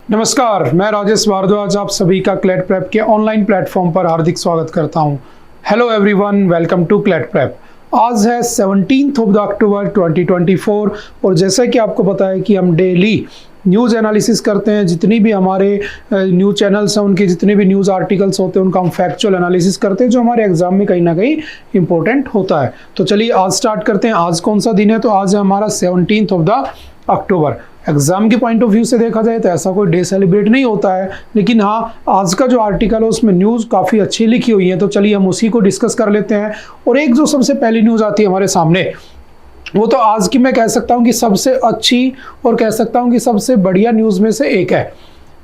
नमस्कार, मैं राजेश भारद्वाज आप सभी का क्लैट प्रेप के ऑनलाइन प्लेटफॉर्म पर हार्दिक स्वागत करता हूं। Hello everyone, welcome to CLAT prep. आज है 17 अक्टूबर 2024 और जैसा कि आपको पता है कि हम डेली न्यूज़ एनालिसिस करते हैं। जितनी भी हमारे न्यूज़ चैनल्स हैं उनके जितने भी न्यूज़ आर्टिकल्स होते हैं उनका हम फैक्चुअल एनालिसिस करते हैं जो हमारे एग्जाम में कहीं ना कहीं इंपॉर्टेंट होता है। तो चलिए आज स्टार्ट करते हैं। आज कौन सा दिन है? तो आज है हमारा 17 अक्टूबर। एग्जाम के पॉइंट ऑफ व्यू से देखा जाए तो ऐसा कोई डे सेलिब्रेट नहीं होता है, लेकिन हाँ आज का जो आर्टिकल है उसमें न्यूज़ काफ़ी अच्छी लिखी हुई है। तो चलिए हम उसी को डिस्कस कर लेते हैं। और एक जो सबसे पहली न्यूज़ आती है हमारे सामने वो तो आज की मैं कह सकता हूँ कि सबसे अच्छी और कह सकता हूँ कि सबसे बढ़िया न्यूज़ में से एक है।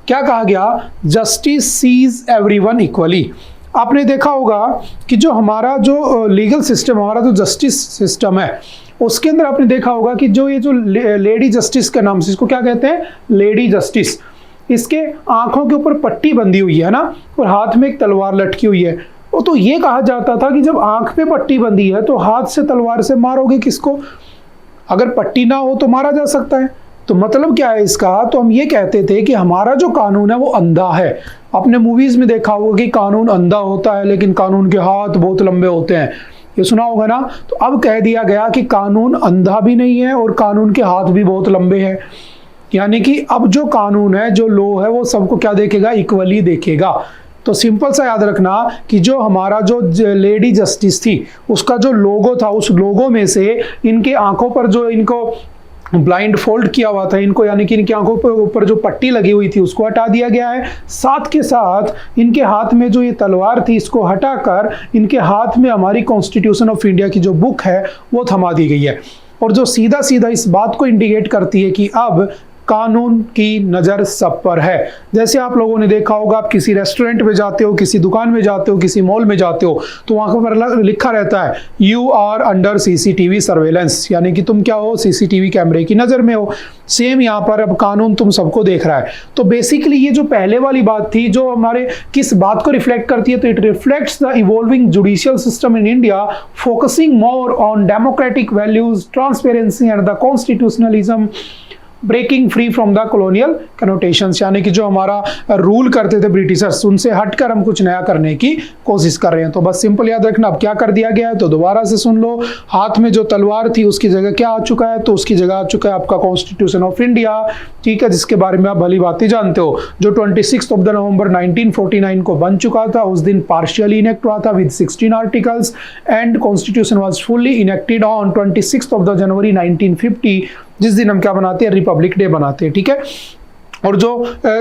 क्या कहा गया? Justice sees everyone equally. आपने देखा होगा कि जो हमारा जो लीगल सिस्टम, हमारा जो जस्टिस सिस्टम है उसके अंदर आपने देखा होगा कि जो ये जो लेडी जस्टिस के नाम से, इसको क्या कहते हैं? Lady justice. इसके आंखों के ऊपर पट्टी बंधी हुई है ना, और हाथ में एक तलवार लटकी हुई है। तो ये कहा जाता था कि जब आंख पे पट्टी बंधी है तो हाथ से तलवार से मारोगे किसको? अगर पट्टी ना हो तो मारा जा सकता है। तो मतलब क्या है इसका? तो हम ये कहते थे कि हमारा जो कानून है वो अंधा है। आपने मूवीज में देखा होगा कि कानून अंधा होता है लेकिन कानून के हाथ बहुत लंबे होते हैं, ये सुना होगा ना। तो अब कह दिया गया कि कानून अंधा भी नहीं है और कानून के हाथ भी बहुत लंबे हैं। यानी कि अब जो कानून है, जो लॉ है, वो सबको क्या देखेगा? इक्वली देखेगा। तो सिंपल सा याद रखना कि जो हमारा जो लेडी जस्टिस थी उसका जो लोगो था, उस लोगो में से इनके आंखों पर जो इनको ब्लाइंड फोल्ड किया हुआ था इनको, यानी कि इनकी आंखों पर ऊपर जो पट्टी लगी हुई थी उसको हटा दिया गया है। साथ के साथ इनके हाथ में जो ये तलवार थी इसको हटाकर इनके हाथ में हमारी कॉन्स्टिट्यूशन ऑफ इंडिया की जो बुक है वो थमा दी गई है। और जो सीधा सीधा इस बात को इंडिकेट करती है कि अब कानून की नज़र सब पर है। जैसे आप लोगों ने देखा होगा, आप किसी रेस्टोरेंट में जाते हो, किसी दुकान में जाते हो, किसी मॉल में जाते हो तो वहाँ पर लिखा रहता है you are under CCTV surveillance, यानी कि तुम क्या हो? सीसीटीवी कैमरे की नज़र में हो। सेम यहाँ पर अब कानून तुम सबको देख रहा है। तो बेसिकली ये जो पहले वाली बात थी जो हमारे किस बात को रिफ्लेक्ट करती है? तो it reflects the evolving judicial system in India focusing more on democratic values, transparency and the constitutionalism, breaking free from the colonial connotations. यानी कि जो हमारा रूल करते थे ब्रिटिशर्स उनसे हटकर हम कुछ नया करने की कोशिश कर रहे हैं। तो बस सिंपल याद रखना अब क्या कर दिया गया है। तो दोबारा से सुन लो, हाथ में जो तलवार थी उसकी जगह क्या आ चुका है? तो उसकी जगह आ चुका है आपका कॉन्स्टिट्यूशन ऑफ इंडिया, ठीक है, जिसके बारे में आप भली बातें जानते हो। जो 26 नवंबर 1949 को बन चुका था, उस दिन पार्शियली इनेक्ट हुआ था with 16 articles and constitution was fully enacted on 26 जनवरी 1950, जिस दिन हम क्या बनाते हैं? रिपब्लिक डे बनाते हैं, ठीक है। और जो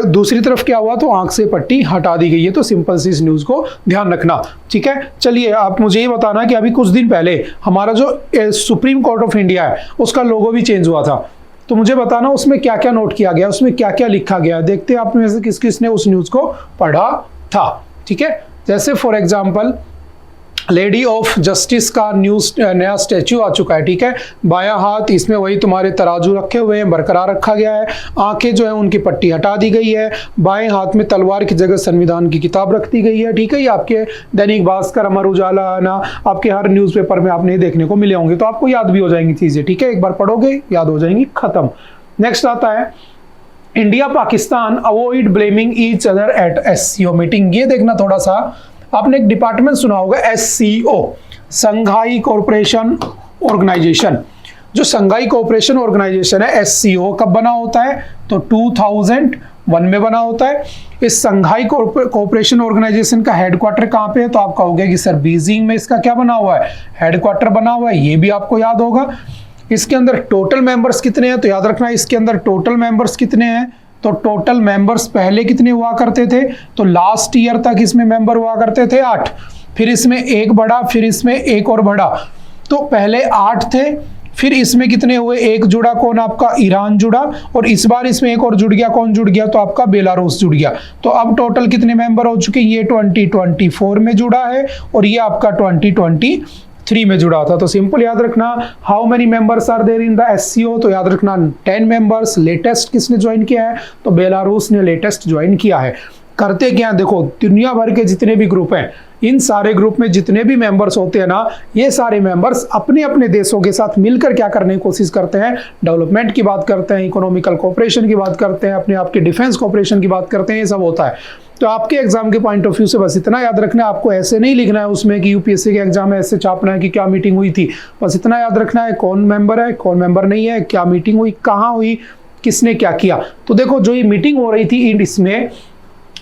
दूसरी तरफ क्या हुआ? तो आंख से पट्टी हटा दी गई है। तो सिंपल सी इस न्यूज़ को ध्यान रखना, ठीक है। चलिए आप मुझे ये बताना कि अभी कुछ दिन पहले हमारा जो सुप्रीम कोर्ट ऑफ इंडिया है उसका लोगो भी चेंज हुआ था। तो मुझे बताना उसमें क्या क्या नोट किया गया, उसमें क्या क्या लिखा गया। देखते हैं आप में से किस किसने उस न्यूज़ को पढ़ा था, ठीक है। जैसे for example lady of justice का नया स्टैचू आ चुका है, ठीक है। बायां हाथ, इसमें वही तुम्हारे तराजू रखे हुए हैं, बरकरार रखा गया है। आंखें जो है उनकी पट्टी हटा दी गई है। बाएं हाथ में तलवार की जगह संविधान की किताब रख दी गई है, ठीक है। ये आपके दैनिक भास्कर, अमर उजाला ना, आपके हर न्यूज़पेपर में आपने देखने को मिले होंगे। तो आपको याद भी हो जाएंगी चीज़ें, ठीक है। एक बार पढ़ोगे याद हो जाएंगी, खत्म। नेक्स्ट आता है India Pakistan avoid blaming each other at SCO meeting. ये देखना थोड़ा सा, आपने एक डिपार्टमेंट सुना होगा SCO, संघाई कोऑपरेशन ऑर्गेनाइजेशन। जो संघाई कोऑपरेशन ऑर्गेनाइजेशन है SCO कब बना होता है? तो 2001 में बना होता है। इस संघाई कोऑपरेशन ऑर्गेनाइजेशन का हेडक्वार्टर कहाँ पे है? तो आप कहोगे कि सर बीजिंग में इसका क्या बना हुआ है? हेडक्वार्टर बना हुआ है। ये भी आपको याद होगा। इसके अंदर टोटल मेंबर्स कितने हैं? तो याद रखना इसके अंदर टोटल मेंबर्स कितने हैं। तो टोटल मेंबर्स पहले कितने हुआ करते थे? तो लास्ट ईयर तक इसमें मेंबर हुआ करते थे 8, फिर इसमें एक बढ़ा, फिर इसमें एक और बढ़ा। तो पहले 8 थे, फिर इसमें कितने हुए? एक जुड़ा, कौन? आपका ईरान जुड़ा, और इस बार इसमें एक और जुड़ गया, कौन जुड़ गया? तो आपका बेलारूस जुड़ गया। तो अब टोटल कितने मेंबर हो चुके? ये 2024 में जुड़ा है और ये आपका 2023 में जुड़ा था। तो सिंपल याद रखना how many members are there in the SCO। तो याद रखना 10 मेंबर्स। लेटेस्ट किसने ज्वाइन किया है? तो बेलारूस ने लेटेस्ट ज्वाइन किया है। करते क्या? देखो दुनिया भर के जितने भी ग्रुप हैं इन सारे ग्रुप में जितने भी मेंबर्स होते हैं ना, ये सारे मेंबर्स अपने अपने देशों के साथ मिलकर क्या करने की कोशिश करते हैं, डेवलपमेंट की बात करते हैं, इकोनॉमिकल कोऑपरेशन की बात करते हैं, अपने आप के डिफेंस कोऑपरेशन की बात करते हैं, ये सब होता है। तो आपके एग्जाम के पॉइंट ऑफ व्यू से बस इतना याद रखना है, आपको ऐसे नहीं लिखना है उसमें कि यूपीएससी के एग्जाम में ऐसे छापना है कि क्या मीटिंग हुई थी। बस इतना याद रखना है, कौन मेंबर है, कौन मेंबर नहीं है, क्या मीटिंग हुई, कहाँ हुई, किसने क्या किया। तो देखो जो ये मीटिंग हो रही थी इसमें,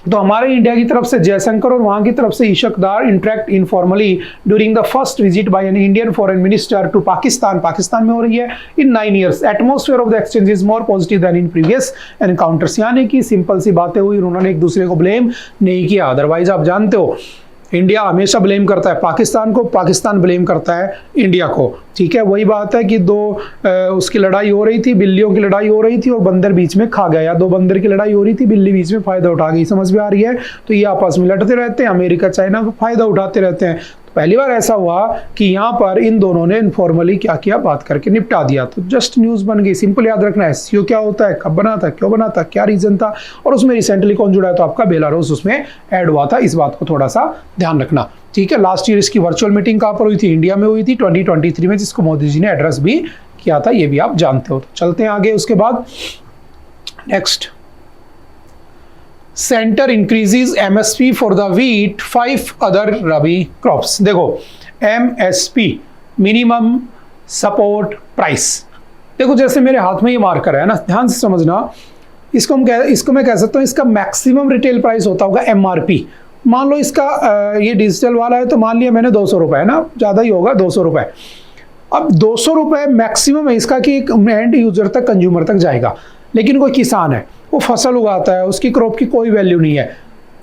तो हमारे इंडिया की तरफ से जयशंकर और वहां की तरफ से इशकदार interact informally during the first visit by an Indian foreign minister to Pakistan. Pakistan में हो रही है in 9 years। Atmosphere of the exchange is more positive than in previous encounters. यानी कि सिंपल सी बातें हुई, उन्होंने एक दूसरे को ब्लेम नहीं किया। अदरवाइज आप जानते हो इंडिया हमेशा ब्लेम करता है पाकिस्तान को, पाकिस्तान ब्लेम करता है इंडिया को। ठीक है, वही बात है कि उसकी लड़ाई हो रही थी, बिल्लियों की लड़ाई हो रही थी और बंदर बीच में खा गया, या दो बंदर की लड़ाई हो रही थी, बिल्ली बीच में फायदा उठा गई। समझ में आ रही है? तो ये आपस में लड़ते रहते हैं, अमेरिका चाइना को फायदा उठाते रहते हैं। पहली बार ऐसा हुआ कि यहाँ पर इन दोनों ने इनफॉर्मली क्या किया, बात करके निपटा दिया। तो जस्ट न्यूज़ बन गई। सिंपल याद रखना है सीओ क्या होता है, कब बना था, क्यों बना था, क्या रीजन था, और उसमें रिसेंटली कौन जुड़ा है, तो आपका बेलारूस उसमें ऐड हुआ था। इस बात को थोड़ा सा ध्यान रखना। ठीक है, लास्ट ईयर इसकी वर्चुअल मीटिंग कहाँ पर हुई थी, इंडिया में हुई थी 2023 में, जिसको मोदी जी ने एड्रेस भी किया था, ये भी आप जानते हो। तो चलते हैं आगे। उसके बाद next, centre increases MSP for the wheat 5 other rabi crops. देखो एमएसपी मिनिमम सपोर्ट प्राइस, देखो जैसे मेरे हाथ में ये मार्कर है ना, ध्यान से समझना। इसको मैं कह सकता हूँ इसका मैक्सिमम रिटेल प्राइस होता होगा एमआरपी। मान लो इसका ये डिजिटल वाला है तो मान लिया मैंने 200 रुपए है ना, ज़्यादा ही होगा 200 रुपए। अब 200 रुपए मैक्सिमम है इसका कि एक एंड यूजर तक, कंज्यूमर तक जाएगा। लेकिन कोई किसान है, वो फसल उगाता है, उसकी क्रॉप की कोई वैल्यू नहीं है।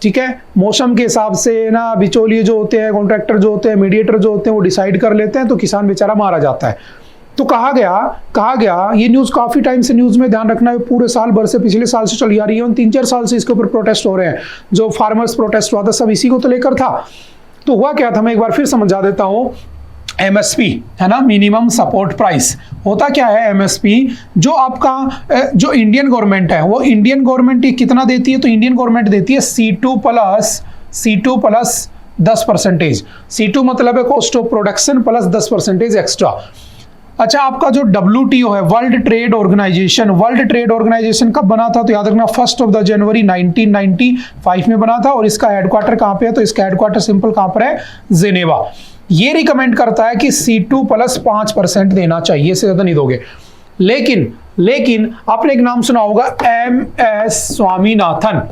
ठीक है, मौसम के हिसाब से ना बिचौलिए जो होते हैं, कॉन्ट्रैक्टर जो होते हैं, मीडिएटर जो होते हैं, वो डिसाइड कर लेते हैं, तो किसान बेचारा मारा जाता है। तो कहा गया ये न्यूज़ काफ़ी टाइम से न्यूज़ में, ध्यान रखना है, पूरे साल भर से, पिछले साल से चली आ रही है, और 3-4 साल से इसके ऊपर प्रोटेस्ट हो रहे हैं। जो फार्मर्स प्रोटेस्ट हुआ था सब इसी को तो लेकर था। तो हुआ क्या था, मैं एक बार फिर समझा देता हूँ। एमएसपी है ना, मिनिमम सपोर्ट प्राइस होता क्या है। एमएसपी जो आपका जो इंडियन गवर्नमेंट है, वो इंडियन गवर्नमेंट कितना देती है, तो इंडियन गवर्नमेंट देती है C2 प्लस 10%। C2 मतलब है cost of production plus 10% extra. अच्छा, आपका जो WTO है, वर्ल्ड ट्रेड ऑर्गेनाइजेशन कब बना था, तो याद रखना 1 जनवरी 1995 में बना था। और इसका हेडक्वार्टर कहाँ पे है, तो इसका हेडक्वार्टर सिंपल कहाँ पर है, जेनेवा। ये रिकमेंड करता है कि C2 प्लस 5% देना चाहिए, इससे ज्यादा नहीं दोगे। लेकिन आपने एक नाम सुना होगा MS स्वामीनाथन।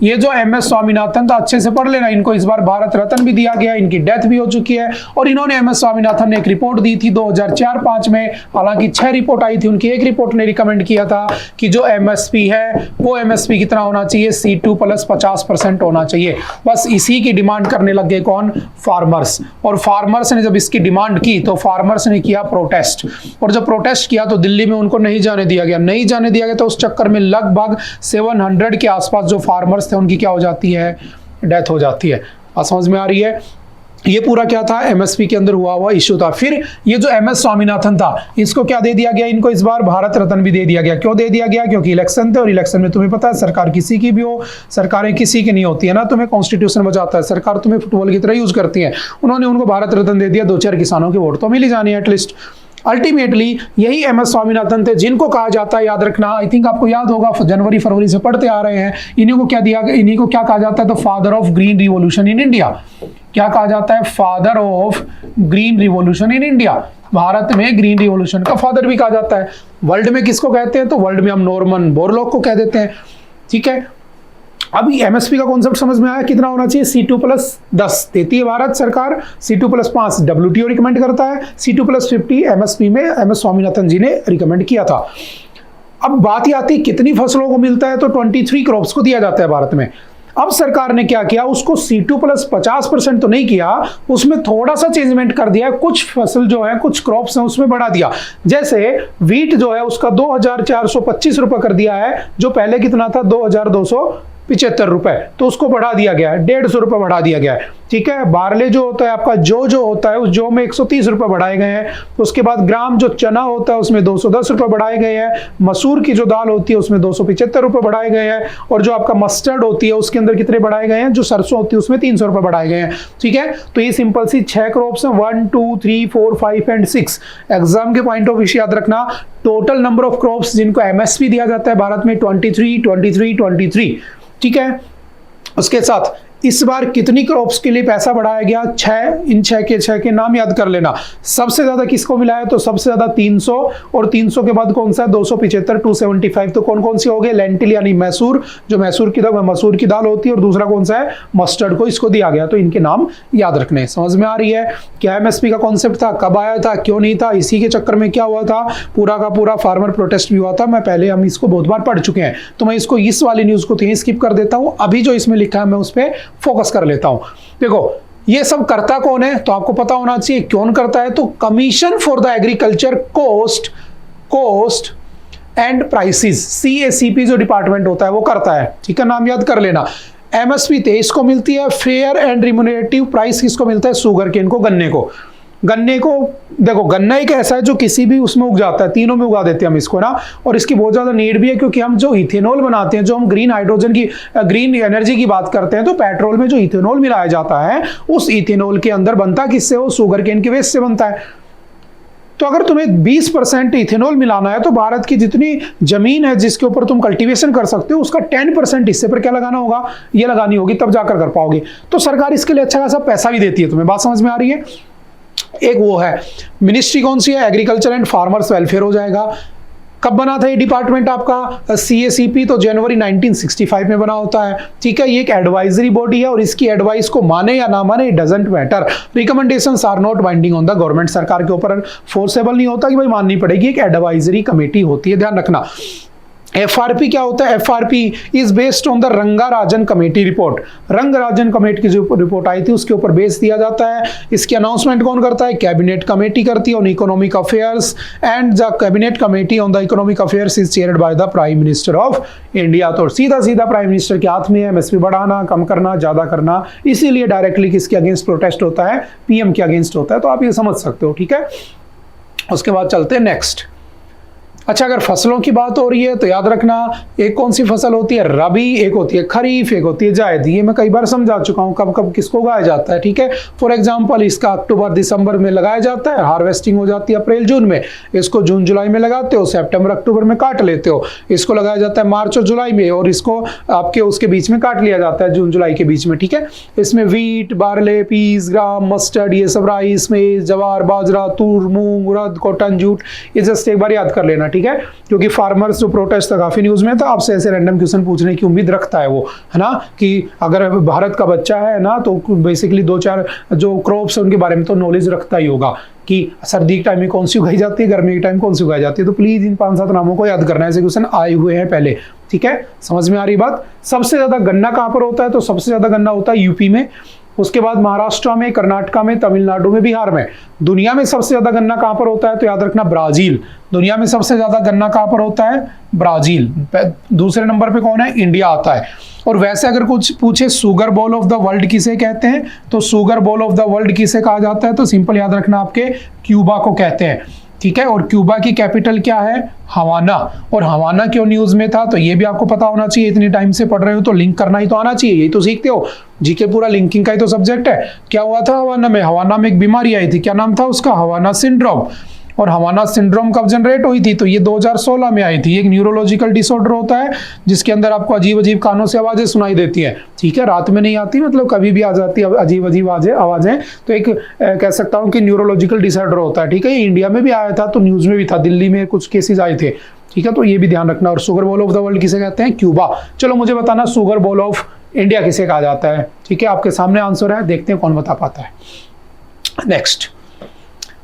ये जो MS स्वामीनाथन था, अच्छे से पढ़ लेना, इनको इस बार भारत रत्न भी दिया गया, इनकी डेथ भी हो चुकी है। और इन्होंने MS स्वामीनाथन ने एक रिपोर्ट दी थी 2004-5 में, हालांकि 6 रिपोर्ट आई थी, उनकी एक रिपोर्ट ने रिकमेंड किया था कि जो MSP है वो MSP कितना होना चाहिए, C2 प्लस 50% होना चाहिए। बस इसी की डिमांड करने लग गए कौन, फार्मर्स। और फार्मर्स ने जब इसकी डिमांड की तो फार्मर्स ने किया प्रोटेस्ट, और जब प्रोटेस्ट किया तो दिल्ली में उनको नहीं जाने दिया गया। तो उस चक्कर में लगभग 700 के आसपास जो फार्मर्स थे उनकी क्या हो जाती है, डेथ हो जाती है। समझ में आ रही है? ये पूरा क्या था, एमएसपी के अंदर हुआ इश्यू था। फिर ये जो MS स्वामीनाथन था, इसको क्या दे दिया गया, इनको इस बार भारत रत्न भी दे दिया गया। क्यों दे दिया गया, क्योंकि इलेक्शन थे, और इलेक्शन में तुम्हें पता है सरकार किसी की भी हो, सरकारें किसी की नहीं होती है ना, तुम्हें कॉन्स्टिट्यूशन बचाता है, सरकार तुम्हें फुटबॉल की तरह यूज करती है। उन्होंने उनको भारत रत्न दे दिया, 2-4 किसानों के वोट तो मिल ही जानी है एटलीस्ट। अल्टीमेटली यही MS स्वामीनाथन थे, जिनको कहा जाता है, याद रखना, आई थिंक आपको याद होगा, जनवरी फरवरी से पढ़ते आ रहे हैं, इन्हीं को क्या कहा जाता है, तो father of green revolution in India. क्या कहा जाता है, father of green revolution in India. Bharat में ग्रीन रिवॉल्यूशन का फादर भी कहा जाता है। वर्ल्ड में किसको कहते हैं, तो वर्ल्ड में हम नॉर्मन बोरलॉग को कह देते हैं। ठीक है, अभी MSP का कॉन्सेप्ट समझ में आया, कितना होना चाहिए, C2 प्लस 10 देती है भारत सरकार, C2 प्लस 5 WTO रिकमेंड करता है, C2 प्लस 50 MSP में MS स्वामीनाथन जी ने रिकमेंड किया था। अब बात ही आती है कितनी फसलों को मिलता है, तो 23 क्रॉप्स को दिया जाता है भारत में। अब सरकार ने क्या किया, उसको C2 प्लस 50% तो नहीं किया, उसमें थोड़ा सा चेंजमेंट कर दिया, कुछ फसल जो है, कुछ क्रॉप्स हैं उसमें बढ़ा दिया। जैसे वीट जो है उसका 2425 रुपए कर दिया है, जो पहले कितना था, 2250 75 रुपए, तो उसको बढ़ा दिया गया है, 150 रुपए बढ़ा दिया गया है। ठीक है, बार्ले जो होता है आपका, जो होता है उस जो में 130 रुपए बढ़ाए गए हैं। उसके बाद ग्राम जो चना होता है उसमें 210 रुपए बढ़ाए गए हैं। मसूर की जो दाल होती है उसमें 275 रुपए बढ़ाए गए हैं। और जो आपका मस्टर्ड होती है उसके अंदर कितने बढ़ाए गए हैं, जो सरसों होती है उसमें 300 रुपए बढ़ाए गए हैं। ठीक है, तो ये सिंपल सी 6 क्रॉप्स हैं, 1 2 3 4 5 एंड 6। एग्जाम के पॉइंट ऑफ व्यू से याद रखना, टोटल नंबर ऑफ क्रॉप्स जिनको एमएसपी दिया जाता है भारत में 23। ठीक है, उसके साथ इस बार कितनी क्रॉप्स के लिए पैसा बढ़ाया गया, 6। इन 6 के नाम याद कर लेना। सबसे ज्यादा किसको मिला है, तो सबसे ज्यादा 300, और 300 के बाद कौन सा है, 275, 275। तो कौन कौन सी हो गए, लेंटिल यानी मैसूर, जो मसूर की दाल होती है, और दूसरा कौन सा है, मस्टर्ड को इसको दिया गया। तो इनके नाम याद रखने। समझ में आ रही है क्या एमएसपी का कॉन्सेप्ट था, कब आया था, क्यों नहीं था, इसी के चक्कर में क्या हुआ था, पूरा का पूरा फार्मर प्रोटेस्ट भी हुआ था। मैं पहले हम इसको बहुत बार पढ़ चुके हैं, तो मैं इसको इस वाली न्यूज को कहीं स्किप कर देता हूं। अभी जो इसमें लिखा है मैं उस पर फोकस कर लेता हूं। देखो ये सब करता कौन है, तो आपको पता होना चाहिए कौन करता है। तो commission for the agriculture cost and prices, CACP जो डिपार्टमेंट होता है वो करता है। ठीक है, नाम याद कर लेना। एमएसपी 23 को मिलती है। फेयर एंड रिम्यूनरेटिव प्राइस किसको मिलता है, शुगर केन को, गन्ने को। देखो गन्ना एक ऐसा है जो किसी भी उसमें उग जाता है, तीनों में उगा देते हैं हम इसको ना। और इसकी बहुत ज्यादा नीड भी है, क्योंकि हम जो इथेनॉल बनाते हैं, जो हम ग्रीन एनर्जी की बात करते हैं, तो पेट्रोल में जो इथेनॉल मिलाया जाता है उस इथेनॉल के अंदर बनता किससे, वो शुगर केन के वेस्ट से बनता है। तो अगर तुम्हें 20% इथेनॉल मिलाना है, तो भारत की जितनी जमीन है जिसके ऊपर तुम कल्टीवेशन कर सकते हो, उसका 10% हिस्से पर क्या लगाना होगा, ये लगानी होगी, तब जाकर कर पाओगे। तो सरकार इसके लिए अच्छा खासा पैसा भी देती है। तुम्हें बात समझ में आ रही है। एक वो है मिनिस्ट्री, कौन सी है, एग्रीकल्चर एंड फार्मर्स वेलफेयर हो जाएगा। कब बना था ये डिपार्टमेंट आपका, CACP, तो जनवरी 1965 में बना होता है। ठीक है, ये एक एडवाइजरी बॉडी है, और इसकी एडवाइस को माने या ना माने, it doesn't matter. Recommendations are not binding on the government, सरकार के ऊपर फोर्सेबल नहीं होता कि भाई माननी पड़ेगी, एक एडवाइजरी कमेटी होती है, ध्यान रखना। FRP क्या होता है, FRP is based on the Rangarajan committee report. Rangarajan committee की जो रिपोर्ट आई थी उसके ऊपर बेस दिया जाता है। इसकी अनाउंसमेंट कौन करता है, कैबिनेट कमेटी करती है on economic affairs, and the cabinet committee on the economic affairs is chaired by the prime minister of India. तो सीधा प्राइम मिनिस्टर के हाथ में है एमएसपी बढ़ाना, कम करना, ज्यादा करना। इसीलिए डायरेक्टली किसके अगेंस्ट प्रोटेस्ट होता है, PM के अगेंस्ट होता है। तो आप ये समझ सकते हो। ठीक है, उसके बाद चलते हैं नेक्स्ट। अच्छा, अगर फसलों की बात हो रही है तो याद रखना, एक कौन सी फसल होती है, रबी, एक होती है खरीफ, एक होती है जायद। ये मैं कई बार समझा चुका हूँ कब कब किसको उगाया जाता है। ठीक है, फॉर एग्जांपल इसका अक्टूबर दिसंबर में लगाया जाता है, हार्वेस्टिंग हो जाती है अप्रैल जून में। इसको जून जुलाई में लगाते हो, सितंबर अक्टूबर में काट लेते हो। इसको लगाया जाता है मार्च और जुलाई में, और इसको आपके उसके बीच में काट लिया जाता है, जून जुलाई के बीच में। ठीक है, इसमें वीट, बार्ले, पीस, ग्राम, मस्टर्ड, ये सब, राइस, मेज, जवार, बाजरा, तूर, मूंग, उड़द, कॉटन, जूट, ये जस्ट एक बार याद कर लेना। ठीक है, क्योंकि फार्मर्स जो प्रोटेस्ट था काफी न्यूज में था, आपसे ऐसे रैंडम क्वेश्चन पूछने की उम्मीद रखता है वो, है ना, कि अगर भारत का बच्चा है ना, तो बेसिकली 2-4 जो क्रॉप्स है उनके बारे में तो नॉलेज रखता ही होगा, कि सर्दी के टाइम में कौन सी उगाई जाती है, गर्मी के टाइम कौन सी उगाई जाती है। तो प्लीज इन 5-7 नामों को याद करना है, ऐसे क्वेश्चन आए हुए हैं पहले। ठीक है, समझ में आ रही बात। सबसे ज्यादा गन्ना कहां पर होता है, तो सबसे ज्यादा गन्ना होता है यूपी में, उसके बाद महाराष्ट्र में, कर्नाटका में, तमिलनाडु में, बिहार में। दुनिया में सबसे ज्यादा गन्ना कहां पर होता है, तो याद रखना ब्राजील। दुनिया में सबसे ज्यादा गन्ना कहां पर होता है, ब्राजील। दूसरे नंबर पे कौन है, इंडिया आता है। और वैसे अगर कुछ पूछे sugar ball of the world किसे कहते हैं, तो sugar ball of the world किसे कहा जाता है, तो सिंपल याद रखना आपके क्यूबा को कहते हैं। ठीक है, और क्यूबा की कैपिटल क्या है, हवाना। और हवाना क्यों न्यूज में था, तो ये भी आपको पता होना चाहिए। इतनी टाइम से पढ़ रहे हो तो लिंक करना ही तो आना चाहिए, यही तो सीखते हो। जीके पूरा लिंकिंग का ही तो सब्जेक्ट है। क्या हुआ था हवाना में एक बीमारी आई थी, क्या नाम था उसका, हवाना सिंड्रोम। और हवाना सिंड्रोम कब जनरेट हुई थी, तो ये 2016 में आई थी। एक न्यूरोलॉजिकल डिसऑर्डर होता है जिसके अंदर आपको अजीब अजीब कानों से आवाजें सुनाई देती हैं। ठीक है, रात में नहीं आती, मतलब कभी भी आ जाती है अजीब अजीब आवाजें। तो एक कह सकता हूँ कि न्यूरोलॉजिकल डिसऑर्डर होता है। ठीक है, ये इंडिया में भी आया था, तो न्यूज में भी था, दिल्ली में कुछ केसेस आए थे। ठीक है, तो ये भी ध्यान रखना। और sugar ball of the world किसे कहते हैं, क्यूबा। चलो मुझे बताना शुगर बॉल ऑफ इंडिया किसे कहा जाता है। ठीक है, आपके सामने आंसर है, देखते हैं कौन बता पाता है। Next,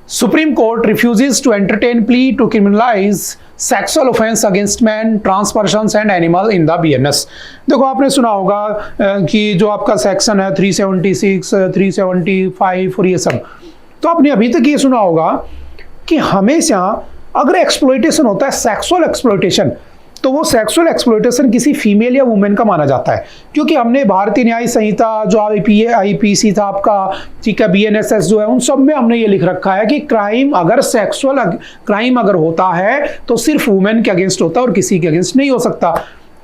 Supreme Court refuses to entertain plea to criminalize sexual offense against men, trans persons and animal in the BNS। देखो आपने सुना होगा कि जो आपका सेक्शन है 376, 375 और ये सब, तो आपने अभी तक ये सुना होगा कि हमेशा अगर एक्सप्लॉइटेशन होता है, सेक्सुअल एक्सप्लॉइटेशन, तो वो सेक्सुअल एक्सप्लॉयटेशन किसी फीमेल या वुमेन का माना जाता है, क्योंकि हमने भारतीय न्याय संहिता जो आईपीसी था आपका, ठीक है, बीएनएसएस जो है, उन सब में हमने ये लिख रखा है कि क्राइम अगर सेक्सुअल क्राइम अगर होता है तो सिर्फ वुमेन के अगेंस्ट होता है और किसी के अगेंस्ट नहीं हो सकता।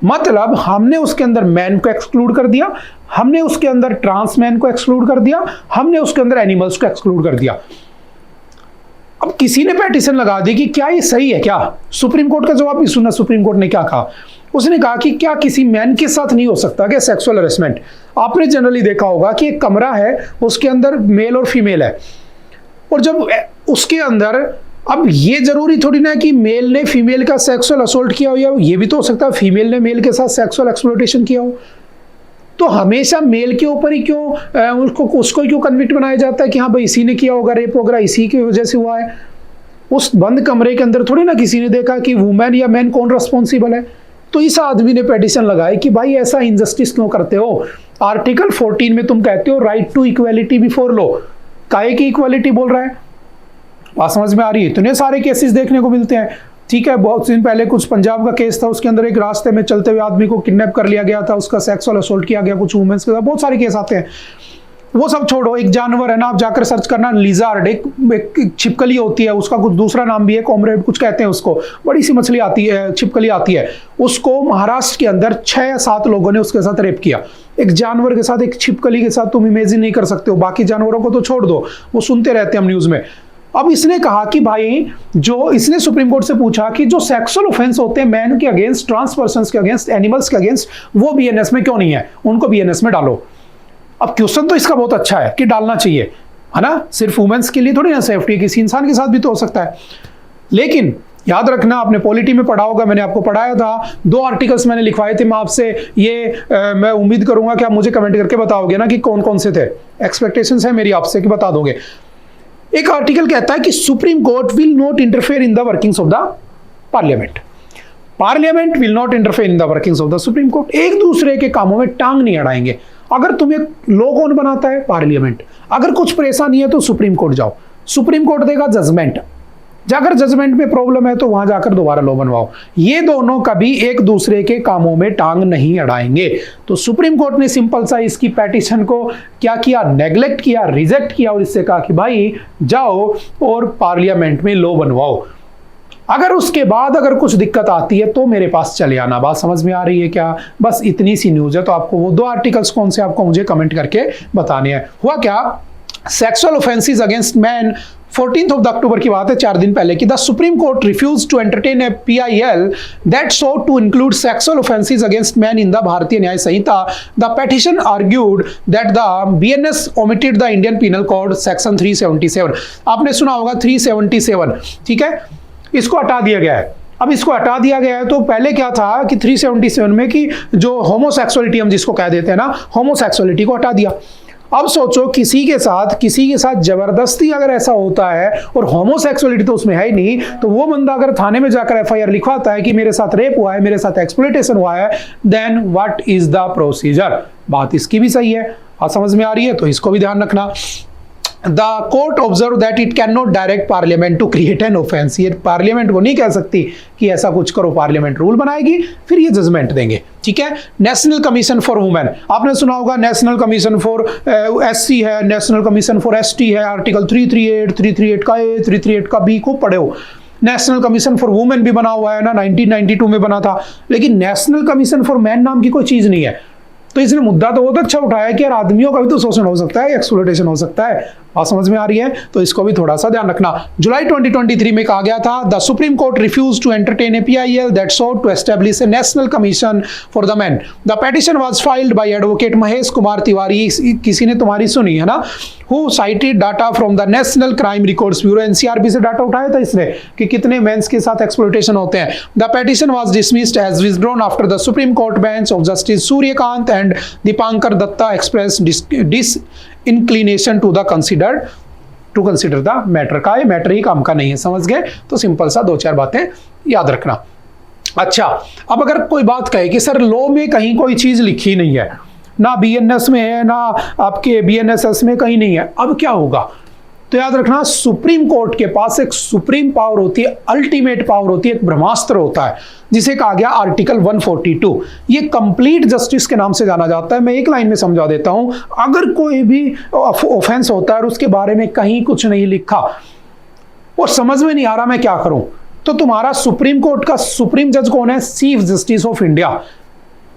मतलब हमने उसके अंदर मैन को एक्सक्लूड कर दिया, हमने उसके अंदर ट्रांस मैन को एक्सक्लूड कर दिया, हमने उसके अंदर एनिमल्स को एक्सक्लूड कर दिया। अब किसी ने पेटिशन लगा दी कि क्या ये सही है क्या? सुप्रीम कोर्ट का जवाब भी सुना। सुप्रीम कोर्ट ने क्या कहा? उसने कहा कि क्या किसी मैन के साथ नहीं हो सकता क्या सेक्सुअल हरेसमेंट? आपने जनरली देखा होगा कि एक कमरा है, उसके अंदर मेल और फीमेल है, और जब उसके अंदर, अब ये जरूरी थोड़ी ना कि मेल ने फीमेल का सेक्सुअल असोल्ट किया हो, या ये भी तो हो सकता है फीमेल ने मेल के साथ सेक्सुअल एक्सप्लॉयटेशन किया हो। तो हमेशा मेल के ऊपर ही क्यों उसको क्यों कन्विक्ट बनाया जाता है कि हाँ भाई इसी ने किया होगा, रेप वगैरह इसी की वजह से हुआ है? उस बंद कमरे के अंदर थोड़ी ना किसी ने देखा कि वुमेन या मैन कौन रिस्पॉन्सिबल है। तो इस आदमी ने पेटिशन लगाई कि भाई ऐसा इनजस्टिस क्यों करते हो? आर्टिकल 14 में तुम कहते हो right to equality before law, काहे की इक्वेलिटी बोल रहा है? बात समझ में आ रही है? इतने सारे केसेस देखने को मिलते हैं, ठीक है। बहुत दिन पहले कुछ पंजाब का केस था, उसके अंदर एक रास्ते में चलते हुए आदमी को किडनैप कर लिया गया था, उसका सेक्सुअल असोल्ट किया गया कुछ वुमेन्स के साथ। बहुत सारे केस आते हैं, वो सब छोड़ो। एक जानवर है ना, आप जाकर सर्च करना, लिजार्ड, एक छिपकली होती है, उसका कुछ दूसरा नाम भी है, कॉमरेड कुछ कहते हैं उसको, बड़ी सी मछली आती है, छिपकली आती है। उसको महाराष्ट्र के अंदर 6 या 7 लोगों ने उसके साथ रेप किया। एक जानवर के साथ, एक छिपकली के साथ तुम इमेजिन नहीं कर सकते हो। बाकी जानवरों को तो छोड़ दो, वो सुनते रहते हैं हम न्यूज में। अब इसने कहा कि भाई, जो इसने सुप्रीम कोर्ट से पूछा कि जो सेक्सुअल ऑफेंस होते हैं मैन के अगेंस्ट, ट्रांस पर्सन्स के अगेंस्ट, एनिमल्स के अगेंस्ट, वो बीएनएस में क्यों नहीं है? उनको बीएनएस में डालो। अब क्वेश्चन तो इसका बहुत अच्छा है कि डालना चाहिए, है ना, सिर्फ वुमेन्स के लिए थोड़ी ना सेफ्टी, किसी इंसान के साथ भी तो हो सकता है। लेकिन याद रखना, आपने पॉलिटी में पढ़ा होगा, मैंने आपको पढ़ाया था, 2 आर्टिकल्स मैंने लिखवाए थे। मैं आपसे ये मैं उम्मीद करूंगा कि आप मुझे कमेंट करके बताओगे ना कि कौन कौन से थे। एक्सपेक्टेशंस है मेरी आपसे कि बता दोगे। एक आर्टिकल कहता है कि supreme court will not interfere in the workings of the parliament. Parliament will not interfere in the workings of the Supreme court. एक दूसरे के कामों में टांग नहीं अड़ाएंगे। अगर तुम्हें लॉ कौन बनाता है? पार्लियामेंट। अगर कुछ परेशानी है तो सुप्रीम कोर्ट जाओ, सुप्रीम कोर्ट देगा जजमेंट, जाकर जजमेंट में प्रॉब्लम है तो वहां जाकर दोबारा लॉ बनवाओ। ये दोनों कभी एक दूसरे के कामों में टांग नहीं अड़ाएंगे। तो सुप्रीम कोर्ट ने सिंपल सा इसकी पेटिशन को क्या किया? नेग्लेक्ट किया, रिजेक्ट किया, और इससे कहा कि भाई जाओ और पार्लियामेंट में लॉ बनवाओ। अगर उसके बाद अगर कुछ दिक्कत आती है तो मेरे पास चले आना। बात समझ में आ रही है क्या? बस इतनी सी न्यूज है। तो आपको वो 2 आर्टिकल्स कौन से आपको मुझे कमेंट करके बताने हैं। हुआ क्या? सेक्सुअल ऑफेंसेस अगेंस्ट मैन, 14 अक्टूबर की बात है, 4 दिन पहले की। The Supreme Court refuse to entertain a PIL that sought to include sexual offences against men in the भारतीय न्याय संहिता. The petition argued that the BNS omitted the Indian Penal Code section 377. आपने सुना होगा 377, ठीक है, इसको हटा दिया गया है। अब इसको हटा दिया गया है तो पहले क्या था कि 377 में कि जो होमोसेक्सुअलिटी हम जिसको कह देते हैं ना, होमोसेक्सुअलिटी को हटा दिया। अब सोचो किसी के साथ जबरदस्ती अगर ऐसा होता है और होमोसेक्सुअलिटी तो उसमें है ही नहीं, तो वो बंदा अगर थाने में जाकर FIR लिखवाता है कि मेरे साथ रेप हुआ है, मेरे साथ एक्सप्लॉयटेशन हुआ है, then what is the procedure? बात इसकी भी सही है, समझ में आ रही है? तो इसको भी ध्यान रखना। The court observed that it cannot direct parliament to create an offense. ये पार्लियामेंट को नहीं कह सकती कि ऐसा कुछ करो, पार्लियामेंट रूल बनाएगी फिर ये जजमेंट देंगे, ठीक है। नेशनल कमीशन फॉर वुमेन, आपने सुना होगा, नेशनल कमीशन फॉर SC है, नेशनल कमीशन फॉर ST है, आर्टिकल 338 का A, 338 का B को पढ़े हो। नेशनल कमीशन फॉर वुमेन भी बना हुआ है ना, 1992 में बना था, लेकिन नेशनल कमीशन फॉर मैन नाम की कोई चीज नहीं है। तो इसने मुद्दा तो बहुत अच्छा उठाया कि यार आदमियों का भी तो शोषण हो सकता है, एक्सप्लॉयटेशन हो सकता है। बात समझ में आ रही है? तो इसको भी थोड़ा सा ध्यान रखना। जुलाई 2023 में कहा गया था, the Supreme Court refuse to entertain a PIL that sought to establish a national commission for the men. The petition was filed by advocate Mahesh Kumar Tiwari, किसी ने तुम्हारी सुनी है ना, who cited data from the National Crime Records Bureau, NCRB से data उठाया था इसने कि कितने मेंस के साथ एक्सप्लॉयटेशन होते हैं। The petition was dismissed as withdrawn after the Supreme Court bench of Justice Suryakant and Dipankar Datta expressed disinclination to consider the matter। का ये मैटर ही काम का नहीं है, समझ गए? तो सिंपल सा 2-4 बातें याद रखना। अच्छा, अब अगर कोई बात कहे कि सर लॉ में कहीं कोई चीज लिखी नहीं है, ना BNS में है, ना आपके BNSS में कहीं नहीं है, अब क्या होगा? तो याद रखना, सुप्रीम कोर्ट के पास एक सुप्रीम पावर होती है, अल्टीमेट पावर होती है, एक ब्रह्मास्त्र होता है जिसे कहा गया आर्टिकल 142। ये कंप्लीट जस्टिस के नाम से जाना जाता है। मैं एक लाइन में समझा देता हूं, अगर कोई भी ऑफेंस होता है और उसके बारे में कहीं कुछ नहीं लिखा और समझ में नहीं आ रहा मैं क्या करूं, तो तुम्हारा सुप्रीम कोर्ट का सुप्रीम जज कौन है? Chief justice of India.